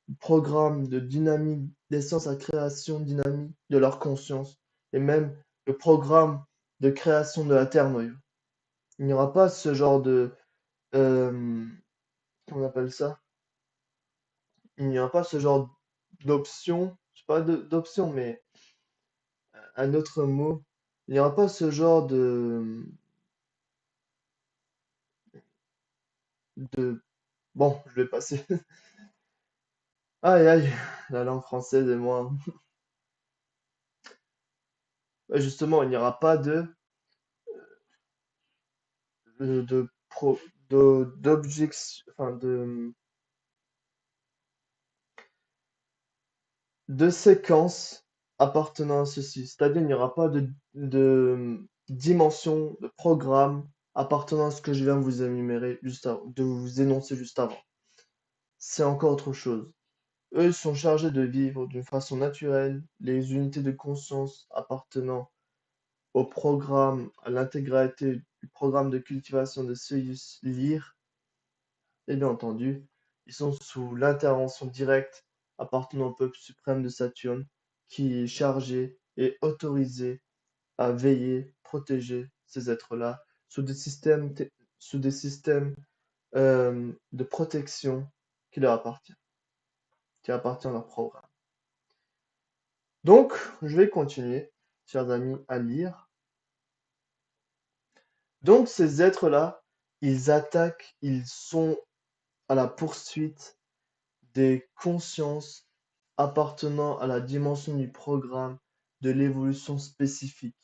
de programme de dynamique, d'essence à création dynamique de leur conscience, et même le programme de création de la Terre Noyau. Il n'y aura pas ce genre de, comment on appelle ça? Il n'y aura pas ce genre d'option, je sais pas d'option, mais un autre mot. Il n'y aura pas ce genre de, bon, je vais passer. Aïe aïe, la langue française et moi. Ouais, justement, il n'y aura pas de pro, d'objection, enfin de séquences appartenant à ceci. C'est-à-dire, il n'y aura pas de dimension, de programme appartenant à ce que je viens de vous énumérer de vous énoncer juste avant. C'est encore autre chose. Eux sont chargés de vivre d'une façon naturelle les unités de conscience appartenant au programme, à l'intégralité du programme de cultivation de Soyuz Lyre, et bien entendu, ils sont sous l'intervention directe appartenant au peuple suprême de Saturne, qui est chargé et autorisé à veiller, protéger ces êtres-là sous des systèmes de protection qui leur appartiennent, qui appartiennent à leur programme. Donc, je vais continuer, chers amis, à lire. Donc, ces êtres-là, ils attaquent, ils sont à la poursuite des consciences appartenant à la dimension du programme de l'évolution spécifique,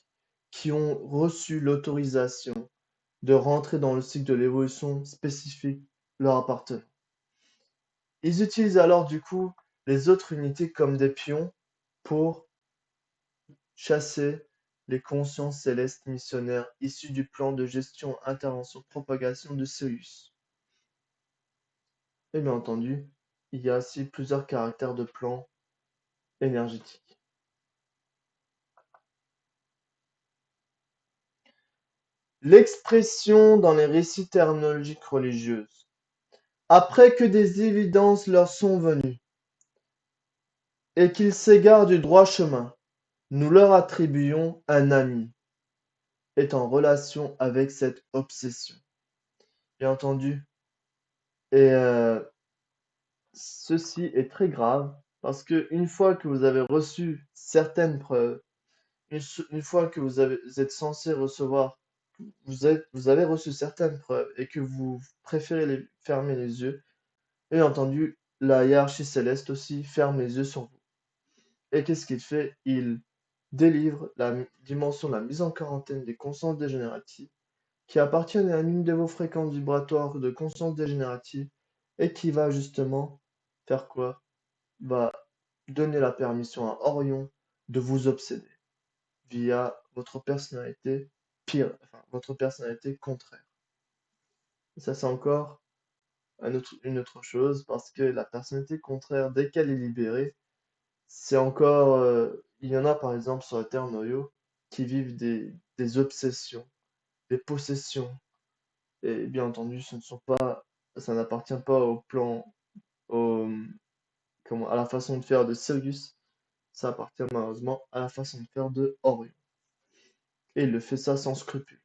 qui ont reçu l'autorisation de rentrer dans le cycle de l'évolution spécifique leur appartenant. Ils utilisent alors du coup les autres unités comme des pions pour chasser les consciences célestes missionnaires issues du plan de gestion, intervention, propagation de Sirius. Et bien entendu, il y a aussi plusieurs caractères de plan énergétique. L'expression dans les récits terminologiques religieuses. Après que des évidences leur sont venues, et qu'ils s'égarent du droit chemin, nous leur attribuons un ami, est en relation avec cette obsession. Bien entendu. Et ceci est très grave, parce que une fois que vous avez reçu certaines preuves, une fois que vous êtes censé recevoir, vous avez reçu certaines preuves et que vous préférez fermer les yeux, bien entendu, la hiérarchie céleste aussi ferme les yeux sur vous. Et qu'est-ce qu'il fait? Il délivre la dimension de la mise en quarantaine des consciences dégénératives qui appartiennent à l'une de vos fréquences vibratoires de conscience dégénérative et qui va justement faire quoi? Va donner la permission à Orion de vous obséder via votre personnalité pire, enfin votre personnalité contraire. Et ça, c'est encore une autre chose parce que la personnalité contraire, dès qu'elle est libérée, c'est encore. Il y en a par exemple sur la Terre Noyau qui vivent des obsessions, des possessions. Et bien entendu, ça n'appartient pas au plan, au, à la façon de faire de Sirius, ça appartient malheureusement à la façon de faire de Orion. et il le fait ça sans scrupule.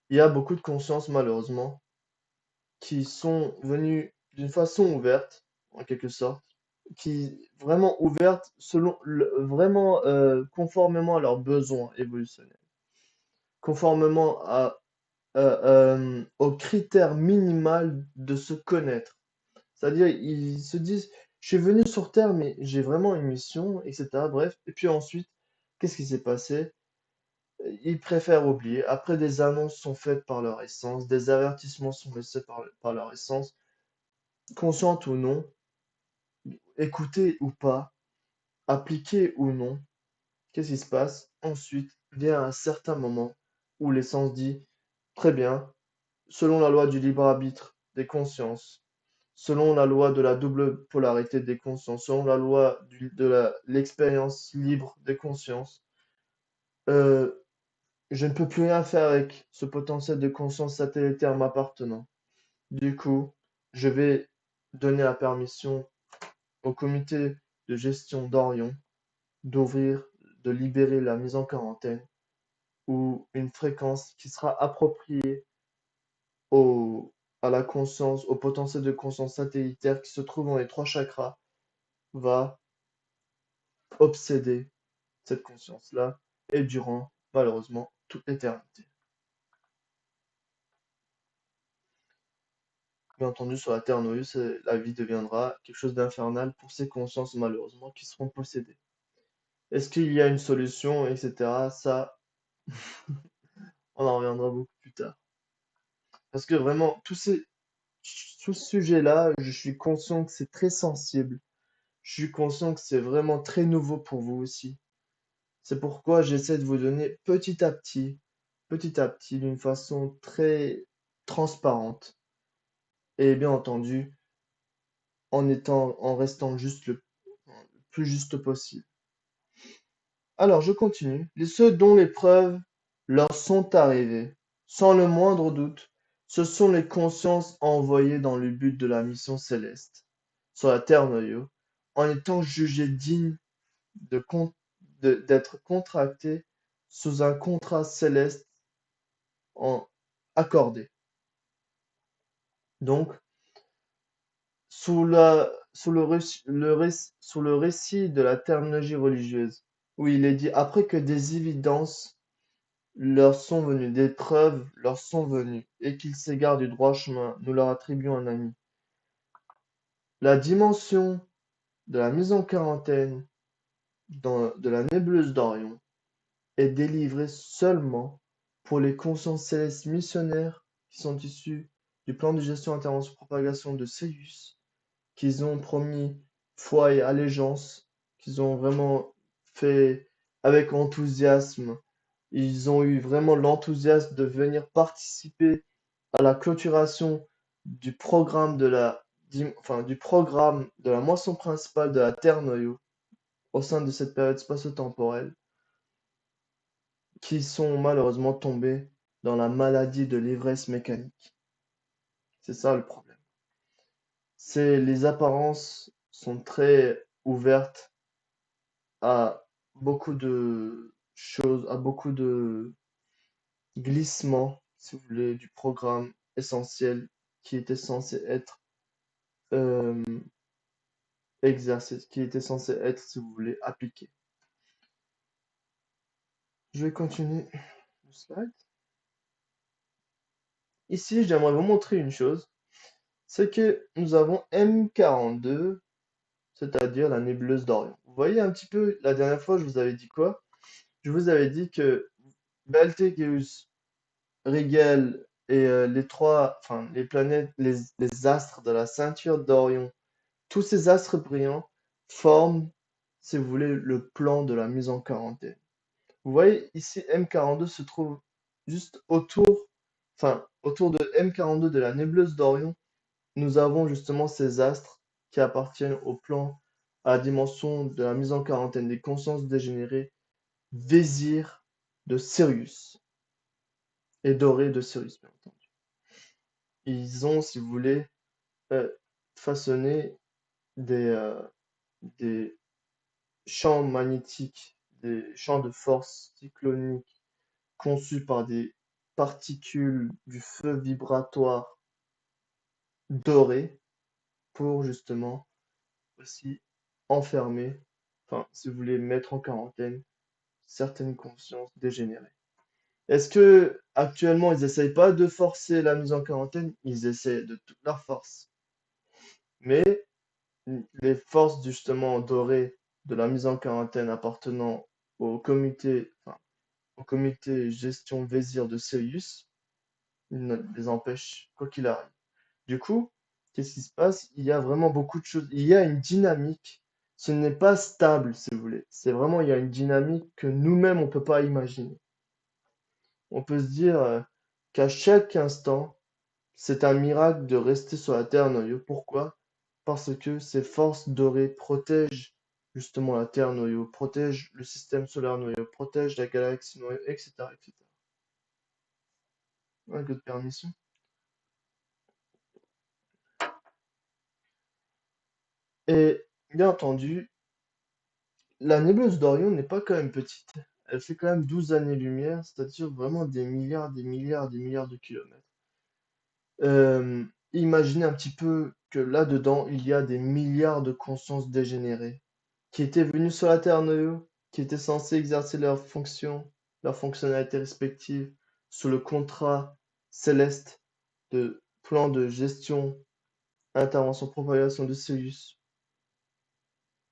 Il y a beaucoup de consciences, malheureusement, qui sont venues d'une façon ouverte, en quelque sorte, qui vraiment ouvertes selon vraiment conformément à leurs besoins évolutionnels, conformément au critère minimal de se connaître. C'est-à-dire, ils se disent, je suis venu sur Terre, mais j'ai vraiment une mission, etc. Bref, et puis ensuite, qu'est-ce qui s'est passé? Ils préfèrent oublier. Après, des annonces sont faites par leur essence, des avertissements sont laissés par leur essence, consciente ou non, écouter ou pas, appliquer ou non. Qu'est-ce qui se passe? Ensuite, vient un certain moment où l'essence dit, très bien, selon la loi du libre arbitre des consciences, selon la loi de la double polarité des consciences, selon la loi de l'expérience libre des consciences, euh, je ne peux plus rien faire avec ce potentiel de conscience satellitaire m'appartenant. Du coup, je vais donner la permission au comité de gestion d'Orion d'ouvrir, de libérer la mise en quarantaine ou une fréquence qui sera appropriée au, à la conscience, au potentiel de conscience satellitaire qui se trouve dans les trois chakras, va obséder cette conscience-là et durant, malheureusement, toute l'éternité. Bien entendu, sur la Terre Noïs, la vie deviendra quelque chose d'infernal pour ces consciences, malheureusement, qui seront possédées. Est-ce qu'il y a une solution, etc. Ça, on en reviendra beaucoup plus tard. Parce que vraiment, tout ce sujet-là, je suis conscient que c'est très sensible. Je suis conscient que c'est vraiment très nouveau pour vous aussi. C'est pourquoi j'essaie de vous donner petit à petit, d'une façon très transparente. Et bien entendu, en restant juste le plus juste possible. Alors, je continue. Ceux dont les preuves leur sont arrivées, sans le moindre doute, ce sont les consciences envoyées dans le but de la mission céleste, sur la terre noyau, en étant jugées dignes de d'être contractées sous un contrat céleste en accordé. Donc, sous le récit de la terminologie religieuse, où il est dit après que des évidences leur sont venues, des preuves leur sont venues, et qu'ils s'égarent du droit chemin, nous leur attribuons un ami. La dimension de la mise en quarantaine de la nébuleuse d'Orion est délivrée seulement pour les consciences célestes missionnaires qui sont issus du plan de gestion intervention propagation de Sirius, qu'ils ont promis foi et allégeance, qu'ils ont vraiment fait avec enthousiasme. Ils ont eu vraiment l'enthousiasme de venir participer à la clôturation du programme du programme de la moisson principale de la Terre Noyau au sein de cette période spatio-temporelle, qui sont malheureusement tombés dans la maladie de l'ivresse mécanique. C'est ça le problème. Les apparences sont très ouvertes à beaucoup de choses, à beaucoup de glissements, si vous voulez, du programme essentiel qui était censé être euh, exercé, qui était censé être, si vous voulez, appliqué. Je vais continuer le slide. Ici, j'aimerais vous montrer une chose, c'est que nous avons M42, c'est-à-dire la nébuleuse d'Orion. Vous voyez un petit peu, la dernière fois, je vous avais dit quoi? Je vous avais dit que Betelgeuse, Rigel et les planètes, les astres de la ceinture d'Orion, tous ces astres brillants forment, si vous voulez, le plan de la mise en quarantaine. Vous voyez ici, M42 se trouve juste autour de M42 de la nébuleuse d'Orion. Nous avons justement ces astres qui appartiennent au plan, à la dimension de la mise en quarantaine des consciences dégénérées, Vésir de Sirius et Doré de Sirius, bien entendu. Ils ont, si vous voulez, façonné des, des champs magnétiques des champs de force cycloniques conçus par des particules du feu vibratoire doré pour justement aussi enfermer, enfin, si vous voulez, mettre en quarantaine certaines consciences dégénérées. Est-ce que actuellement ils essayent pas de forcer la mise en quarantaine? Ils essaient de toute leur force. Mais les forces justement dorées de la mise en quarantaine appartenant enfin, au comité gestion Vésir de Sirius, ils ne les empêchent quoi qu'il arrive. Du coup, qu'est-ce qui se passe? Il y a vraiment beaucoup de choses. Il y a une dynamique. Ce n'est pas stable, si vous voulez. C'est vraiment, il y a une dynamique que nous-mêmes, on ne peut pas imaginer. On peut se dire qu'à chaque instant, c'est un miracle de rester sur la Terre noyau. Pourquoi? Parce que ces forces dorées protègent justement la Terre noyau, protègent le système solaire noyau, protègent la galaxie noyau, etc., etc. Avec votre permission. Et bien entendu, la nébuleuse d'Orion n'est pas quand même petite. Elle fait quand même 12 années-lumière, c'est-à-dire vraiment des milliards, des milliards, des milliards de kilomètres. Imaginez un petit peu que là-dedans, il y a des milliards de consciences dégénérées qui étaient venues sur la Terre noyau, qui étaient censées exercer leurs fonctions, leurs fonctionnalités respectives sous le contrat céleste de plan de gestion, intervention, propagation de Sirius,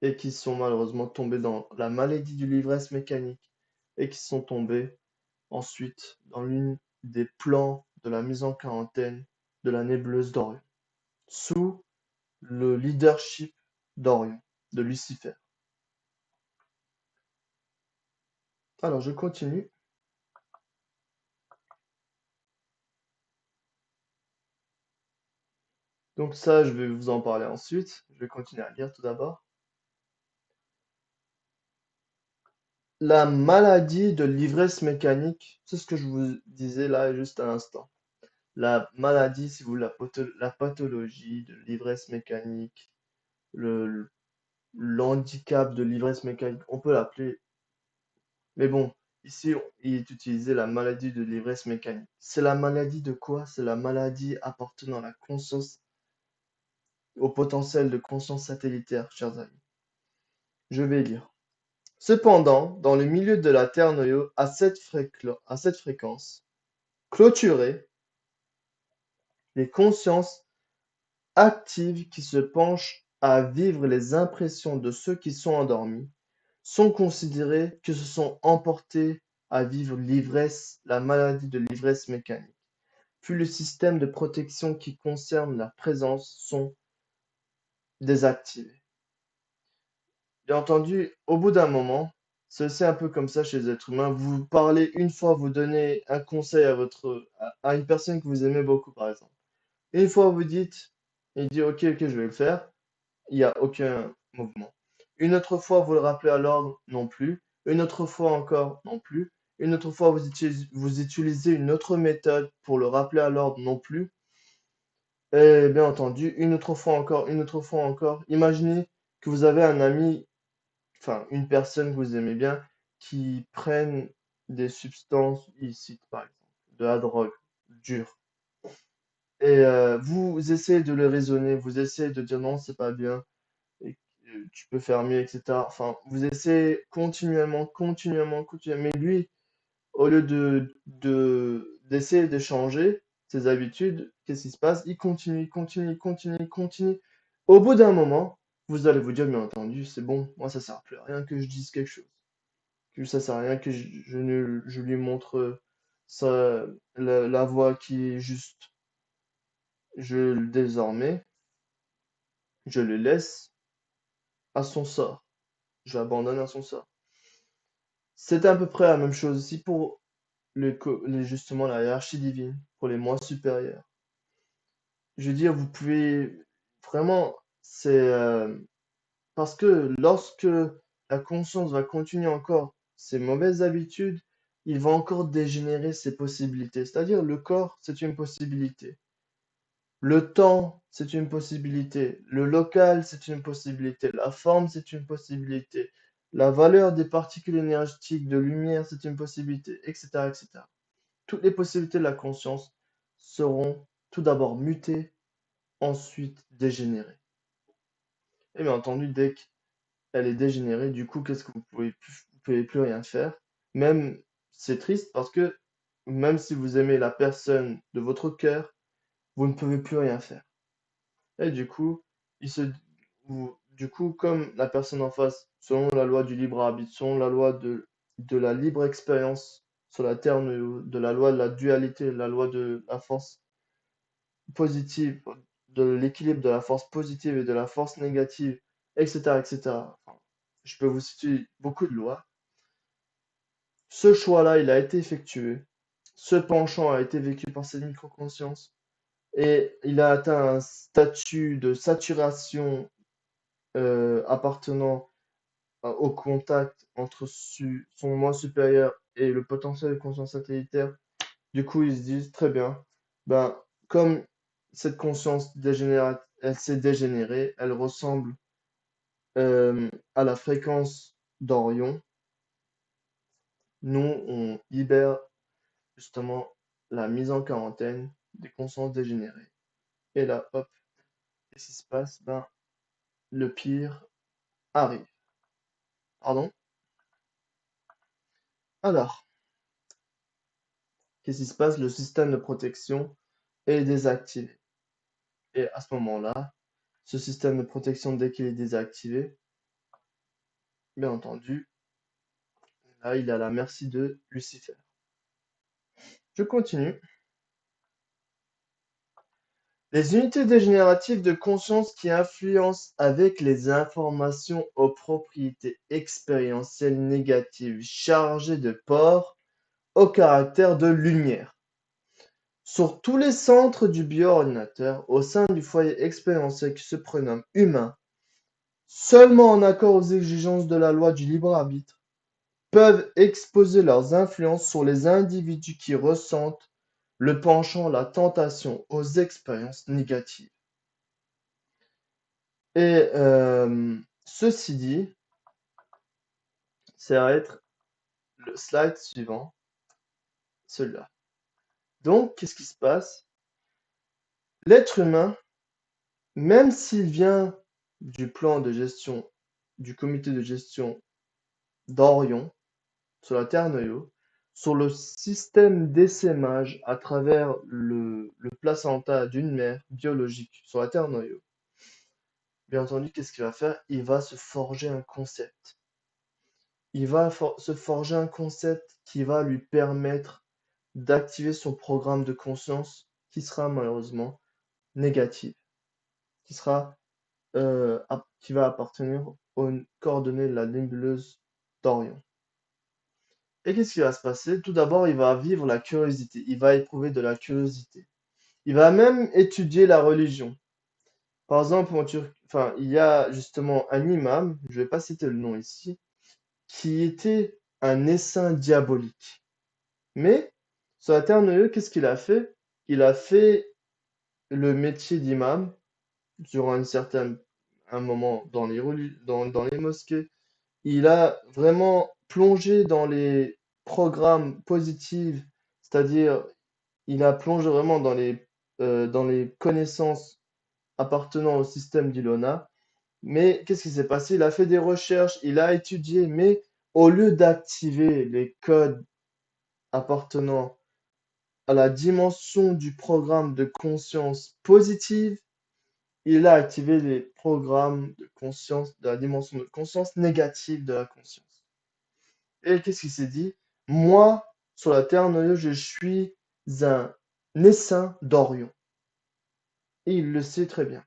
et qui sont malheureusement tombés dans la maladie de l'ivresse mécanique et qui sont tombés ensuite dans l'une des plans de la mise en quarantaine de la nébuleuse d'Orion, sous le leadership d'Orion, de Lucifer. Alors je continue. Donc ça, je vais vous en parler ensuite. Je vais continuer à lire tout d'abord. La maladie de l'ivresse mécanique, c'est ce que je vous disais là juste à l'instant. La maladie, si vous voulez, la pathologie de l'ivresse mécanique, le, l'handicap de l'ivresse mécanique, on peut l'appeler. Mais bon, ici, il est utilisé la maladie de l'ivresse mécanique. C'est la maladie de quoi? C'est la maladie appartenant à la conscience, au potentiel de conscience satellitaire, chers amis. Je vais lire. Cependant, dans le milieu de la Terre noyau, à cette fréquence clôturée, les consciences actives qui se penchent à vivre les impressions de ceux qui sont endormis sont considérées que se sont emportés à vivre l'ivresse, la maladie de l'ivresse mécanique. Puis le système de protection qui concerne la présence sont désactivés. Bien entendu, au bout d'un moment, c'est aussi un peu comme ça chez les êtres humains. Vous parlez une fois, vous donnez un conseil à une personne que vous aimez beaucoup, par exemple. Une fois, vous dites, il dit, ok, ok, je vais le faire. Il n'y a aucun mouvement. Une autre fois, vous le rappelez à l'ordre, non plus. Une autre fois encore, non plus. Une autre fois, vous utilisez une autre méthode pour le rappeler à l'ordre, non plus. Et bien entendu, une autre fois encore, une autre fois encore. Imaginez que vous avez un ami, enfin une personne que vous aimez bien, qui prenne des substances illicites, par exemple, de la drogue dure. Et vous essayez de le raisonner, vous essayez de dire non, c'est pas bien, et que tu peux faire mieux, etc. Enfin, vous essayez continuellement, continuellement, continuellement. Mais lui, au lieu d'essayer de changer ses habitudes, qu'est-ce qui se passe? Il continue, il continue, il continue, il continue. Au bout d'un moment, vous allez vous dire, bien entendu, c'est bon, moi ça sert plus à rien que je dise quelque chose. Que ça sert à rien que je lui montre la voie qui est juste. Désormais, je le laisse à son sort. Je l'abandonne à son sort. C'est à peu près la même chose aussi pour justement la hiérarchie divine, pour les moins supérieurs. Je veux dire, vous pouvez vraiment, parce que lorsque la conscience va continuer encore ses mauvaises habitudes, il va encore dégénérer ses possibilités. C'est-à-dire, le corps, c'est une possibilité. Le temps, c'est une possibilité. Le local, c'est une possibilité. La forme, c'est une possibilité. La valeur des particules énergétiques de lumière, c'est une possibilité, etc., etc. Toutes les possibilités de la conscience seront tout d'abord mutées, ensuite dégénérées. Et bien entendu, dès qu'elle est dégénérée, du coup, qu'est-ce que vous pouvez plus rien faire. Même, c'est triste parce que même si vous aimez la personne de votre cœur, vous ne pouvez plus rien faire. Et du coup, du coup, comme la personne en face, selon la loi du libre arbitre, selon la loi de la libre expérience sur la terre, de la loi de la dualité, la loi de la force positive, de l'équilibre de la force positive et de la force négative, etc., etc. Enfin, je peux vous citer beaucoup de lois. Ce choix-là, il a été effectué. Ce penchant a été vécu par cette microconscience et il a atteint un statut de saturation appartenant au contact entre son moi supérieur et le potentiel de conscience satellitaire. Du coup, ils se disent très bien, ben, comme cette conscience dégénérate, elle s'est dégénérée, elle ressemble à la fréquence d'Orion. Nous, on libère justement la mise en quarantaine des consciences dégénérées. Et là, hop, qu'est-ce qui se passe? Ben, le pire arrive. Pardon? Alors, qu'est-ce qui se passe? Le système de protection est désactivé. Et à ce moment-là, ce système de protection, dès qu'il est désactivé, bien entendu, là, il est à la merci de Lucifer. Je continue. Les unités dégénératives de conscience qui influencent avec les informations aux propriétés expérientielles négatives chargées de pores au caractère de lumière. Sur tous les centres du bioordinateur, au sein du foyer expérientiel qui se prénomme humain, seulement en accord aux exigences de la loi du libre arbitre, peuvent exposer leurs influences sur les individus qui ressentent le penchant, la tentation aux expériences négatives. Et ceci dit, ça va être le slide suivant, celui-là. Donc, qu'est-ce qui se passe? L'être humain, même s'il vient du plan de gestion, du comité de gestion d'Orion, sur la Terre Noyau, sur le système d'essaimage à travers le placenta d'une mère biologique sur la Terre Noyau, bien entendu, qu'est-ce qu'il va faire? Il va se forger un concept. Il va se forger un concept qui va lui permettre d'activer son programme de conscience qui sera malheureusement négatif, qui va appartenir aux coordonnées de la nébuleuse d'Orion. Et qu'est-ce qui va se passer? Tout d'abord, il va vivre la curiosité, il va éprouver de la curiosité. Il va même étudier la religion. Par exemple, il y a justement un imam, je ne vais pas citer le nom ici, qui était un essaim diabolique. Mais sur la Terre Noyau, qu'est-ce qu'il a fait? Il a fait le métier d'imam durant un moment dans les mosquées. Il a vraiment plongé dans les programmes positifs, c'est-à-dire il a plongé vraiment dans les connaissances appartenant au système d'Ilona. Mais qu'est-ce qui s'est passé? Il a fait des recherches, il a étudié, mais au lieu d'activer les codes appartenant à la dimension du programme de conscience positive, il a activé les programmes de conscience, de la dimension de conscience négative de la conscience. Et qu'est-ce qu'il s'est dit? Moi, sur la Terre Noyau, je suis un essaim d'Orion. Et il le sait très bien.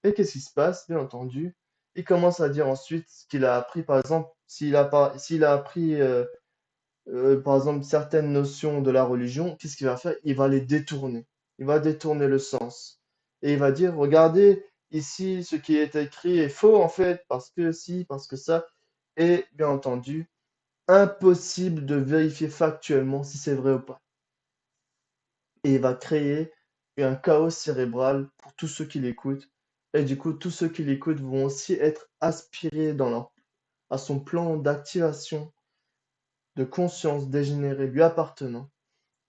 Et qu'est-ce qui se passe? Bien entendu, il commence à dire ensuite ce qu'il a appris, par exemple, s'il a appris par exemple, certaines notions de la religion, qu'est-ce qu'il va faire? Il va les détourner. Il va détourner le sens. Et il va dire, regardez, ici, ce qui est écrit est faux, en fait, parce que si, parce que ça. Et bien entendu, impossible de vérifier factuellement si c'est vrai ou pas. Et il va créer un chaos cérébral pour tous ceux qui l'écoutent. Et du coup, tous ceux qui l'écoutent vont aussi être aspirés dans leur à son plan d'activation de conscience dégénérée lui appartenant.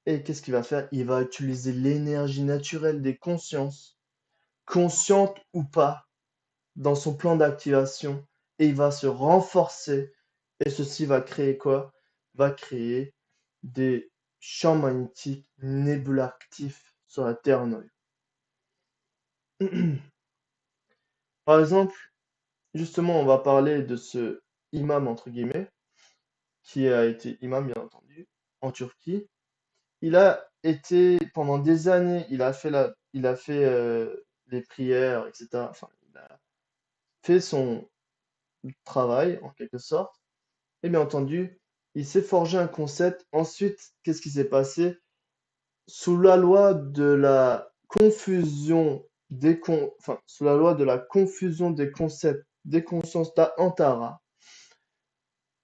Et qu'est-ce qu'il va faire? Il va utiliser l'énergie naturelle des consciences, conscientes ou pas, dans son plan d'activation, et il va se renforcer. Et ceci va créer quoi? Va créer des champs magnétiques nébuleux actifs sur la Terre noyau. Par exemple, justement, on va parler de ce imam, entre guillemets, qui a été imam, bien entendu, en Turquie. Il a été, pendant des années, il a fait les prières, etc. Enfin, il a fait son travail, en quelque sorte. Et bien entendu, il s'est forgé un concept. Ensuite, qu'est-ce qui s'est passé? Sous la loi de la confusion sous la loi de la confusion des concepts, des consciences d'Antara,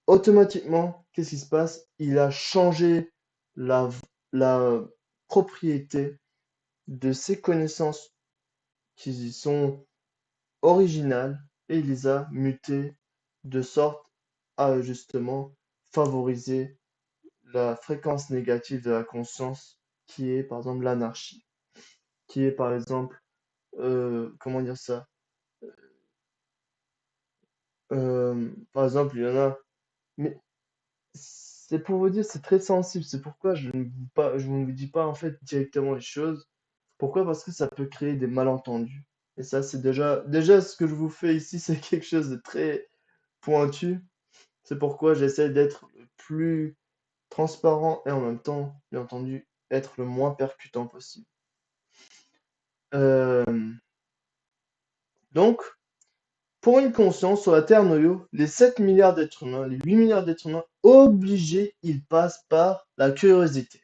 automatiquement, qu'est-ce qui se passe? Il a changé la, la propriété de ses connaissances qui sont originales et il les a mutées de sorte à justement favoriser la fréquence négative de la conscience qui est par exemple l'anarchie, qui est par exemple, comment dire ça? Par exemple, il y en a, mais c'est pour vous dire, c'est très sensible, c'est pourquoi je ne vous dis pas en fait directement les choses. Pourquoi? Parce que ça peut créer des malentendus. Et ça, c'est déjà ce que je vous fais ici, c'est quelque chose de très pointu. C'est pourquoi j'essaie d'être le plus transparent et en même temps, bien entendu, être le moins percutant possible. Euh, donc, pour une conscience sur la Terre noyau, les 7 milliards d'êtres humains, les 8 milliards d'êtres humains, obligés, ils passent par la curiosité.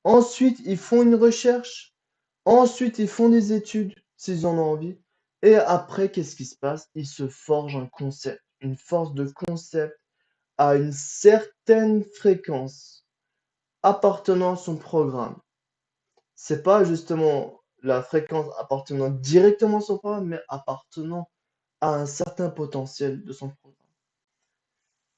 Ensuite, ils font une recherche. Ensuite, ils font des études, s'ils en ont envie. Et après, qu'est-ce qui se passe? Ils se forgent un concept, une force de concept à une certaine fréquence appartenant à son programme. C'est pas justement la fréquence appartenant directement à son programme, mais appartenant à un certain potentiel de son programme.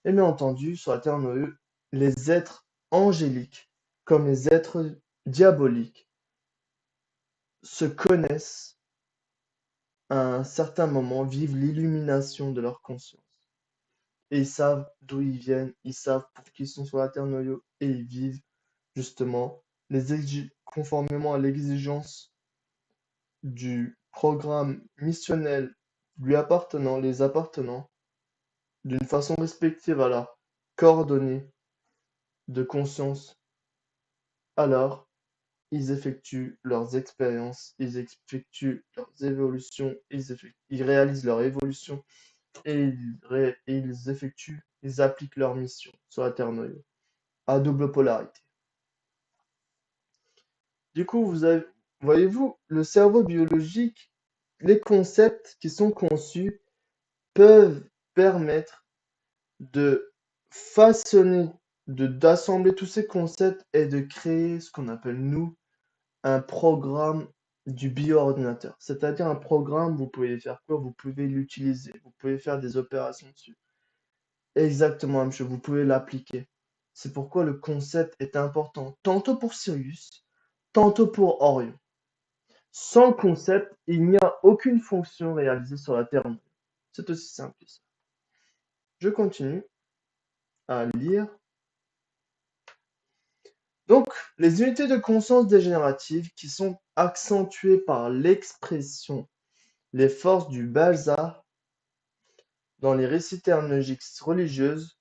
Et bien entendu, sur la Terre noyau, les êtres angéliques comme les êtres diaboliques se connaissent à un certain moment, vivent l'illumination de leur conscience. Et ils savent d'où ils viennent, ils savent pour qui ils sont sur la Terre noyau, et ils vivent justement conformément à l'exigence du programme missionnel lui appartenant, les appartenant, d'une façon respective à la coordonnée de conscience. Alors, ils effectuent leurs expériences, ils effectuent leurs évolutions, ils réalisent leur évolution et ils effectuent, ils appliquent leur mission sur la Terre noyau à double polarité. Du coup, voyez-vous, le cerveau biologique, les concepts qui sont conçus peuvent permettre de façonner, d'assembler tous ces concepts et de créer ce qu'on appelle, nous, un programme du bioordinateur. C'est-à-dire un programme, vous pouvez faire quoi? Vous pouvez l'utiliser, vous pouvez faire des opérations dessus. Exactement, monsieur, vous pouvez l'appliquer. C'est pourquoi le concept est important, tantôt pour Sirius, tantôt pour Orion. Sans concept, il n'y a aucune fonction réalisée sur la Terre. C'est aussi simple que ça. Je continue à lire. Donc, les unités de conscience dégénératives qui sont accentuées par l'expression, les forces du Balza dans les récits terminologiques religieuses,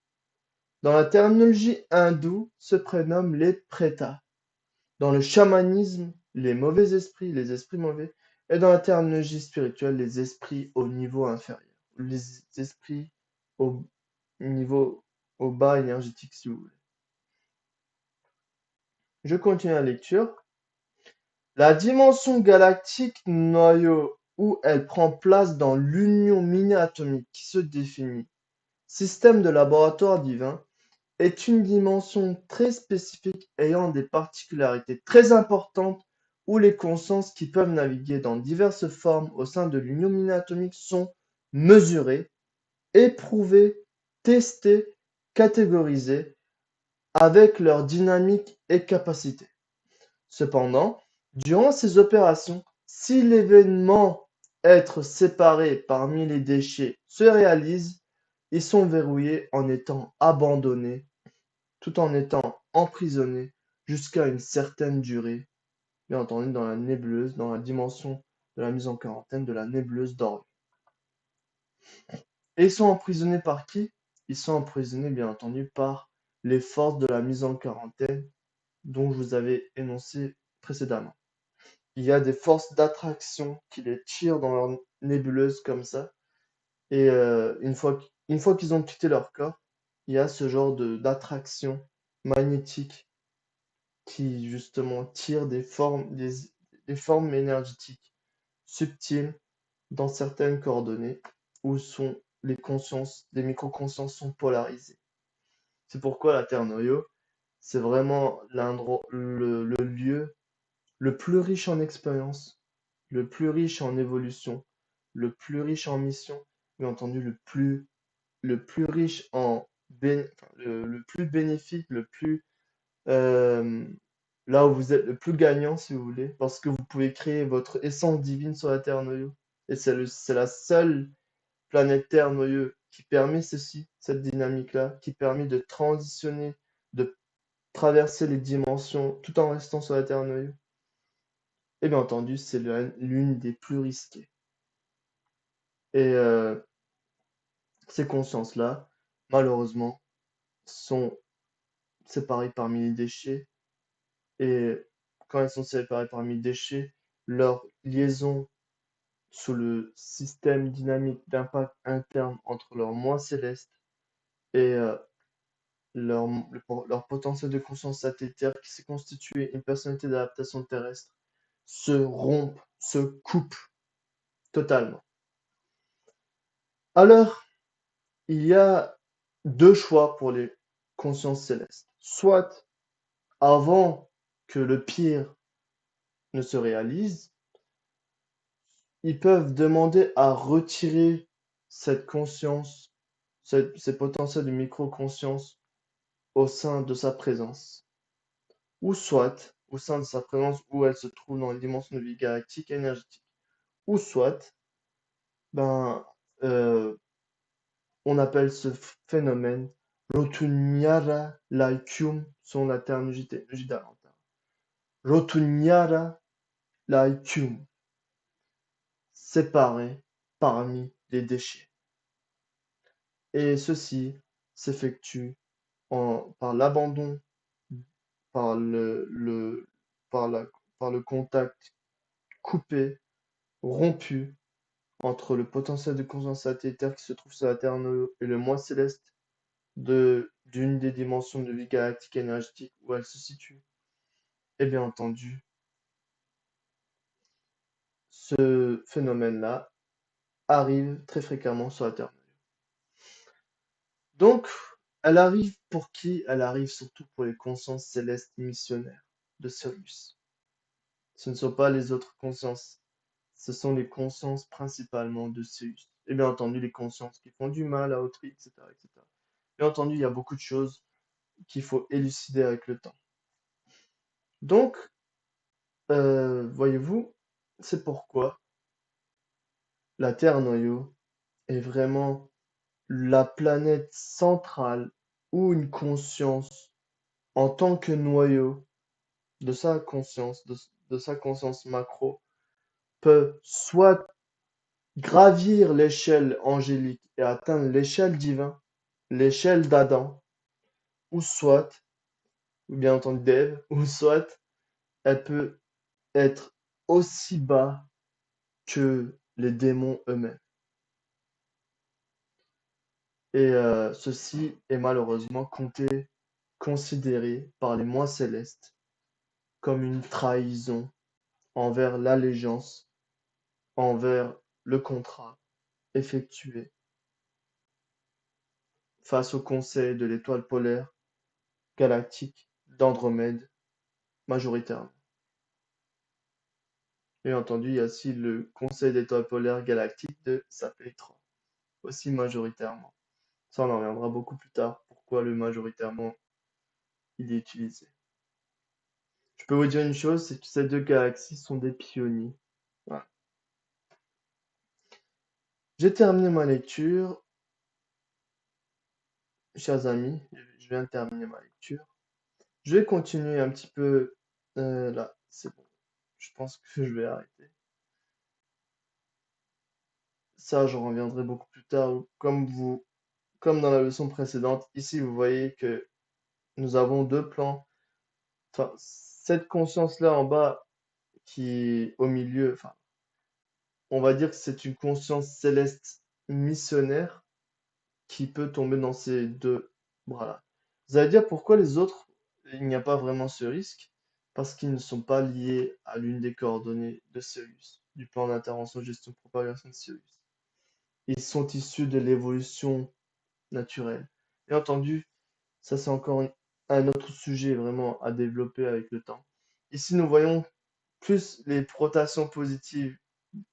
dans la terminologie hindoue se prénomment les prétas, dans le chamanisme, les mauvais esprits, les esprits mauvais, et dans la terminologie spirituelle, les esprits au niveau inférieur, les esprits au niveau au bas énergétique, si vous voulez. Je continue la lecture. La dimension galactique noyau où elle prend place dans l'union mini-atomique qui se définit système de laboratoire divin est une dimension très spécifique ayant des particularités très importantes où les consciences qui peuvent naviguer dans diverses formes au sein de l'union mini-atomique sont mesurées éprouvés, testés, catégorisés avec leur dynamique et capacité. Cependant, durant ces opérations, si l'événement être séparé parmi les déchets se réalise, ils sont verrouillés en étant abandonnés, tout en étant emprisonnés jusqu'à une certaine durée, bien entendu dans la nébuleuse, dans la dimension de la mise en quarantaine de la nébuleuse d'Orion. Et ils sont emprisonnés par qui? Ils sont emprisonnés, bien entendu, par les forces de la mise en quarantaine dont je vous avais énoncé précédemment. Il y a des forces d'attraction qui les tirent dans leur nébuleuse comme ça. Et une fois qu'ils ont quitté leur corps, il y a ce genre d'attraction magnétique qui justement tire des formes énergétiques subtiles dans certaines coordonnées où sont les consciences, les micro-consciences sont polarisées. C'est pourquoi la Terre Noyau, c'est vraiment le lieu le plus riche en expérience, le plus riche en évolution, le plus riche en mission, bien entendu le plus riche le plus bénéfique, euh, là où vous êtes le plus gagnant si vous voulez, parce que vous pouvez créer votre essence divine sur la Terre Noyau. Et c'est la seule planète Terre Noyau qui permet ceci, cette dynamique-là, qui permet de transitionner, de traverser les dimensions tout en restant sur la Terre Noyau. Et bien entendu, c'est l'une des plus risquées. Et ces consciences-là, malheureusement, sont séparées parmi les déchets. Et quand elles sont séparées parmi les déchets, leur liaison sous le système dynamique d'impact interne entre leur moi céleste et leur potentiel de conscience satellitaire qui s'est constitué une personnalité d'adaptation terrestre se rompent, se coupent totalement. Alors, il y a deux choix pour les consciences célestes. Soit avant que le pire ne se réalise, ils peuvent demander à retirer cette conscience, ces potentiels de micro-conscience au sein de sa présence. Ou soit au sein de sa présence où elle se trouve dans une dimension de vie galactique et énergétique. Ou soit, ben, euh, on appelle ce phénomène Rotunyara Laikium selon la terminologie d'Alentar. Rotunyara Laikium, séparé parmi les déchets. Et ceci s'effectue par l'abandon, par par par le contact coupé, rompu entre le potentiel de conscience satellitaire qui se trouve sur la Terre et le moi céleste d'une des dimensions de vie galactique énergétique où elle se situe. Et bien entendu, ce phénomène-là arrive très fréquemment sur la Terre. Donc, elle arrive pour qui? Elle arrive surtout pour les consciences célestes missionnaires de Sirius. Ce ne sont pas les autres consciences, ce sont les consciences principalement de Sirius. Et bien entendu, les consciences qui font du mal à autrui, etc., etc. Bien entendu, il y a beaucoup de choses qu'il faut élucider avec le temps. Donc, voyez-vous, c'est pourquoi la Terre Noyau est vraiment la planète centrale où une conscience, en tant que noyau de sa conscience, de sa conscience macro, peut soit gravir l'échelle angélique et atteindre l'échelle divine, l'échelle d'Adam, ou soit, ou bien entendu d'Ève, ou soit elle peut être aussi bas que les démons eux-mêmes. Et ceci est malheureusement considéré par les moi célestes comme une trahison envers l'allégeance, envers le contrat effectué face au conseil de l'étoile polaire galactique d'Andromède majoritairement. Bien entendu, il y a aussi le conseil d'étoile polaire galactique de Sapétra. aussi majoritairement. Ça, on en reviendra beaucoup plus tard, pourquoi le majoritairement, il est utilisé. Je peux vous dire une chose, c'est que ces deux galaxies sont des pionniers. Voilà. J'ai terminé ma lecture, chers amis, je viens de terminer ma lecture. Je vais continuer un petit peu là, c'est bon. Je pense que je vais arrêter. Ça, j'en reviendrai beaucoup plus tard. Comme dans la leçon précédente, ici, vous voyez que nous avons deux plans. Enfin, cette conscience-là en bas qui est au milieu, enfin, on va dire que c'est une conscience céleste missionnaire qui peut tomber dans ces deux bras-là. Vous allez dire pourquoi les autres, il n'y a pas vraiment ce risque? Parce qu'ils ne sont pas liés à l'une des coordonnées de Sirius, du plan d'intervention gestion propagation de Sirius. Ils sont issus de l'évolution naturelle. Bien entendu, ça c'est encore un autre sujet vraiment à développer avec le temps. Ici, nous voyons plus les rotations positives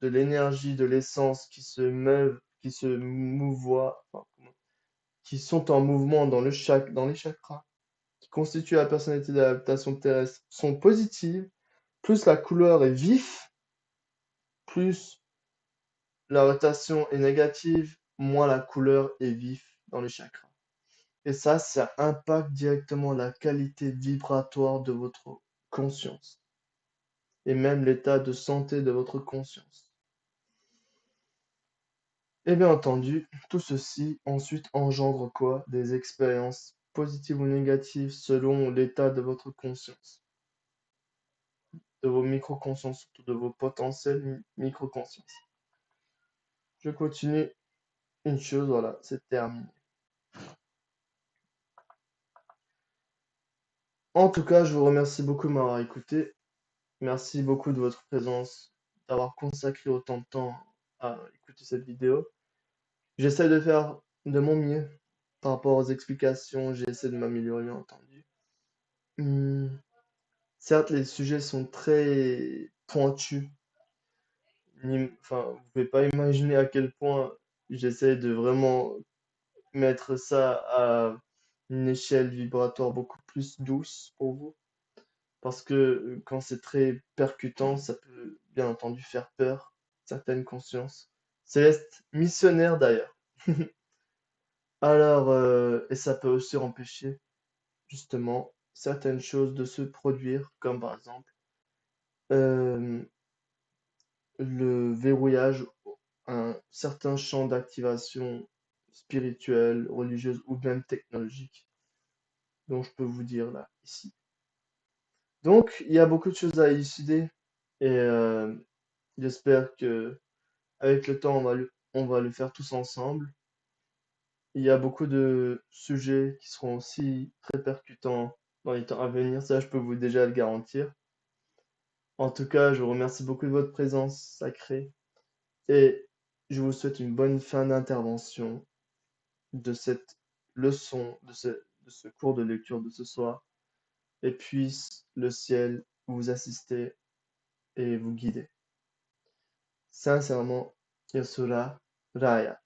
de l'énergie, de l'essence qui se meuvent, qui se mouvoient, enfin, qui sont en mouvement dans les chakras, qui constituent la personnalité d'adaptation terrestre, sont positives, plus la couleur est vif, plus la rotation est négative, moins la couleur est vif dans les chakras. Et ça impacte directement la qualité vibratoire de votre conscience et même l'état de santé de votre conscience. Et bien entendu, tout ceci ensuite engendre quoi? Des expériences positives ou négatives selon l'état de votre conscience, de vos micro-consciences, surtout de vos potentielles micro-consciences. Je continue une chose, voilà, c'est terminé. En tout cas, je vous remercie beaucoup de m'avoir écouté. Merci beaucoup de votre présence, d'avoir consacré autant de temps à écouter cette vidéo. J'essaie de faire de mon mieux par rapport aux explications, j'essaie de m'améliorer, bien entendu. Hmm, certes, les sujets sont très pointus. Enfin, vous pouvez pas imaginer à quel point j'essaie de vraiment mettre ça à une échelle vibratoire beaucoup plus douce pour vous. Parce que quand c'est très percutant, ça peut bien entendu faire peur, certaines consciences. Céleste, missionnaire d'ailleurs. Alors, et ça peut aussi empêcher justement certaines choses de se produire, comme par exemple euh, le verrouillage, un certain champ d'activation spirituelle, religieuse ou même technologique, dont je peux vous dire là, ici. Donc, il y a beaucoup de choses à élucider et j'espère que avec le temps, on va le faire tous ensemble. Il y a beaucoup de sujets qui seront aussi très percutants dans les temps à venir, ça je peux vous déjà le garantir. En tout cas, je vous remercie beaucoup de votre présence sacrée et je vous souhaite une bonne fin d'intervention de cette leçon, de ce cours de lecture de ce soir, et puisse le ciel vous assister et vous guider. Sincèrement, Yasura Raya.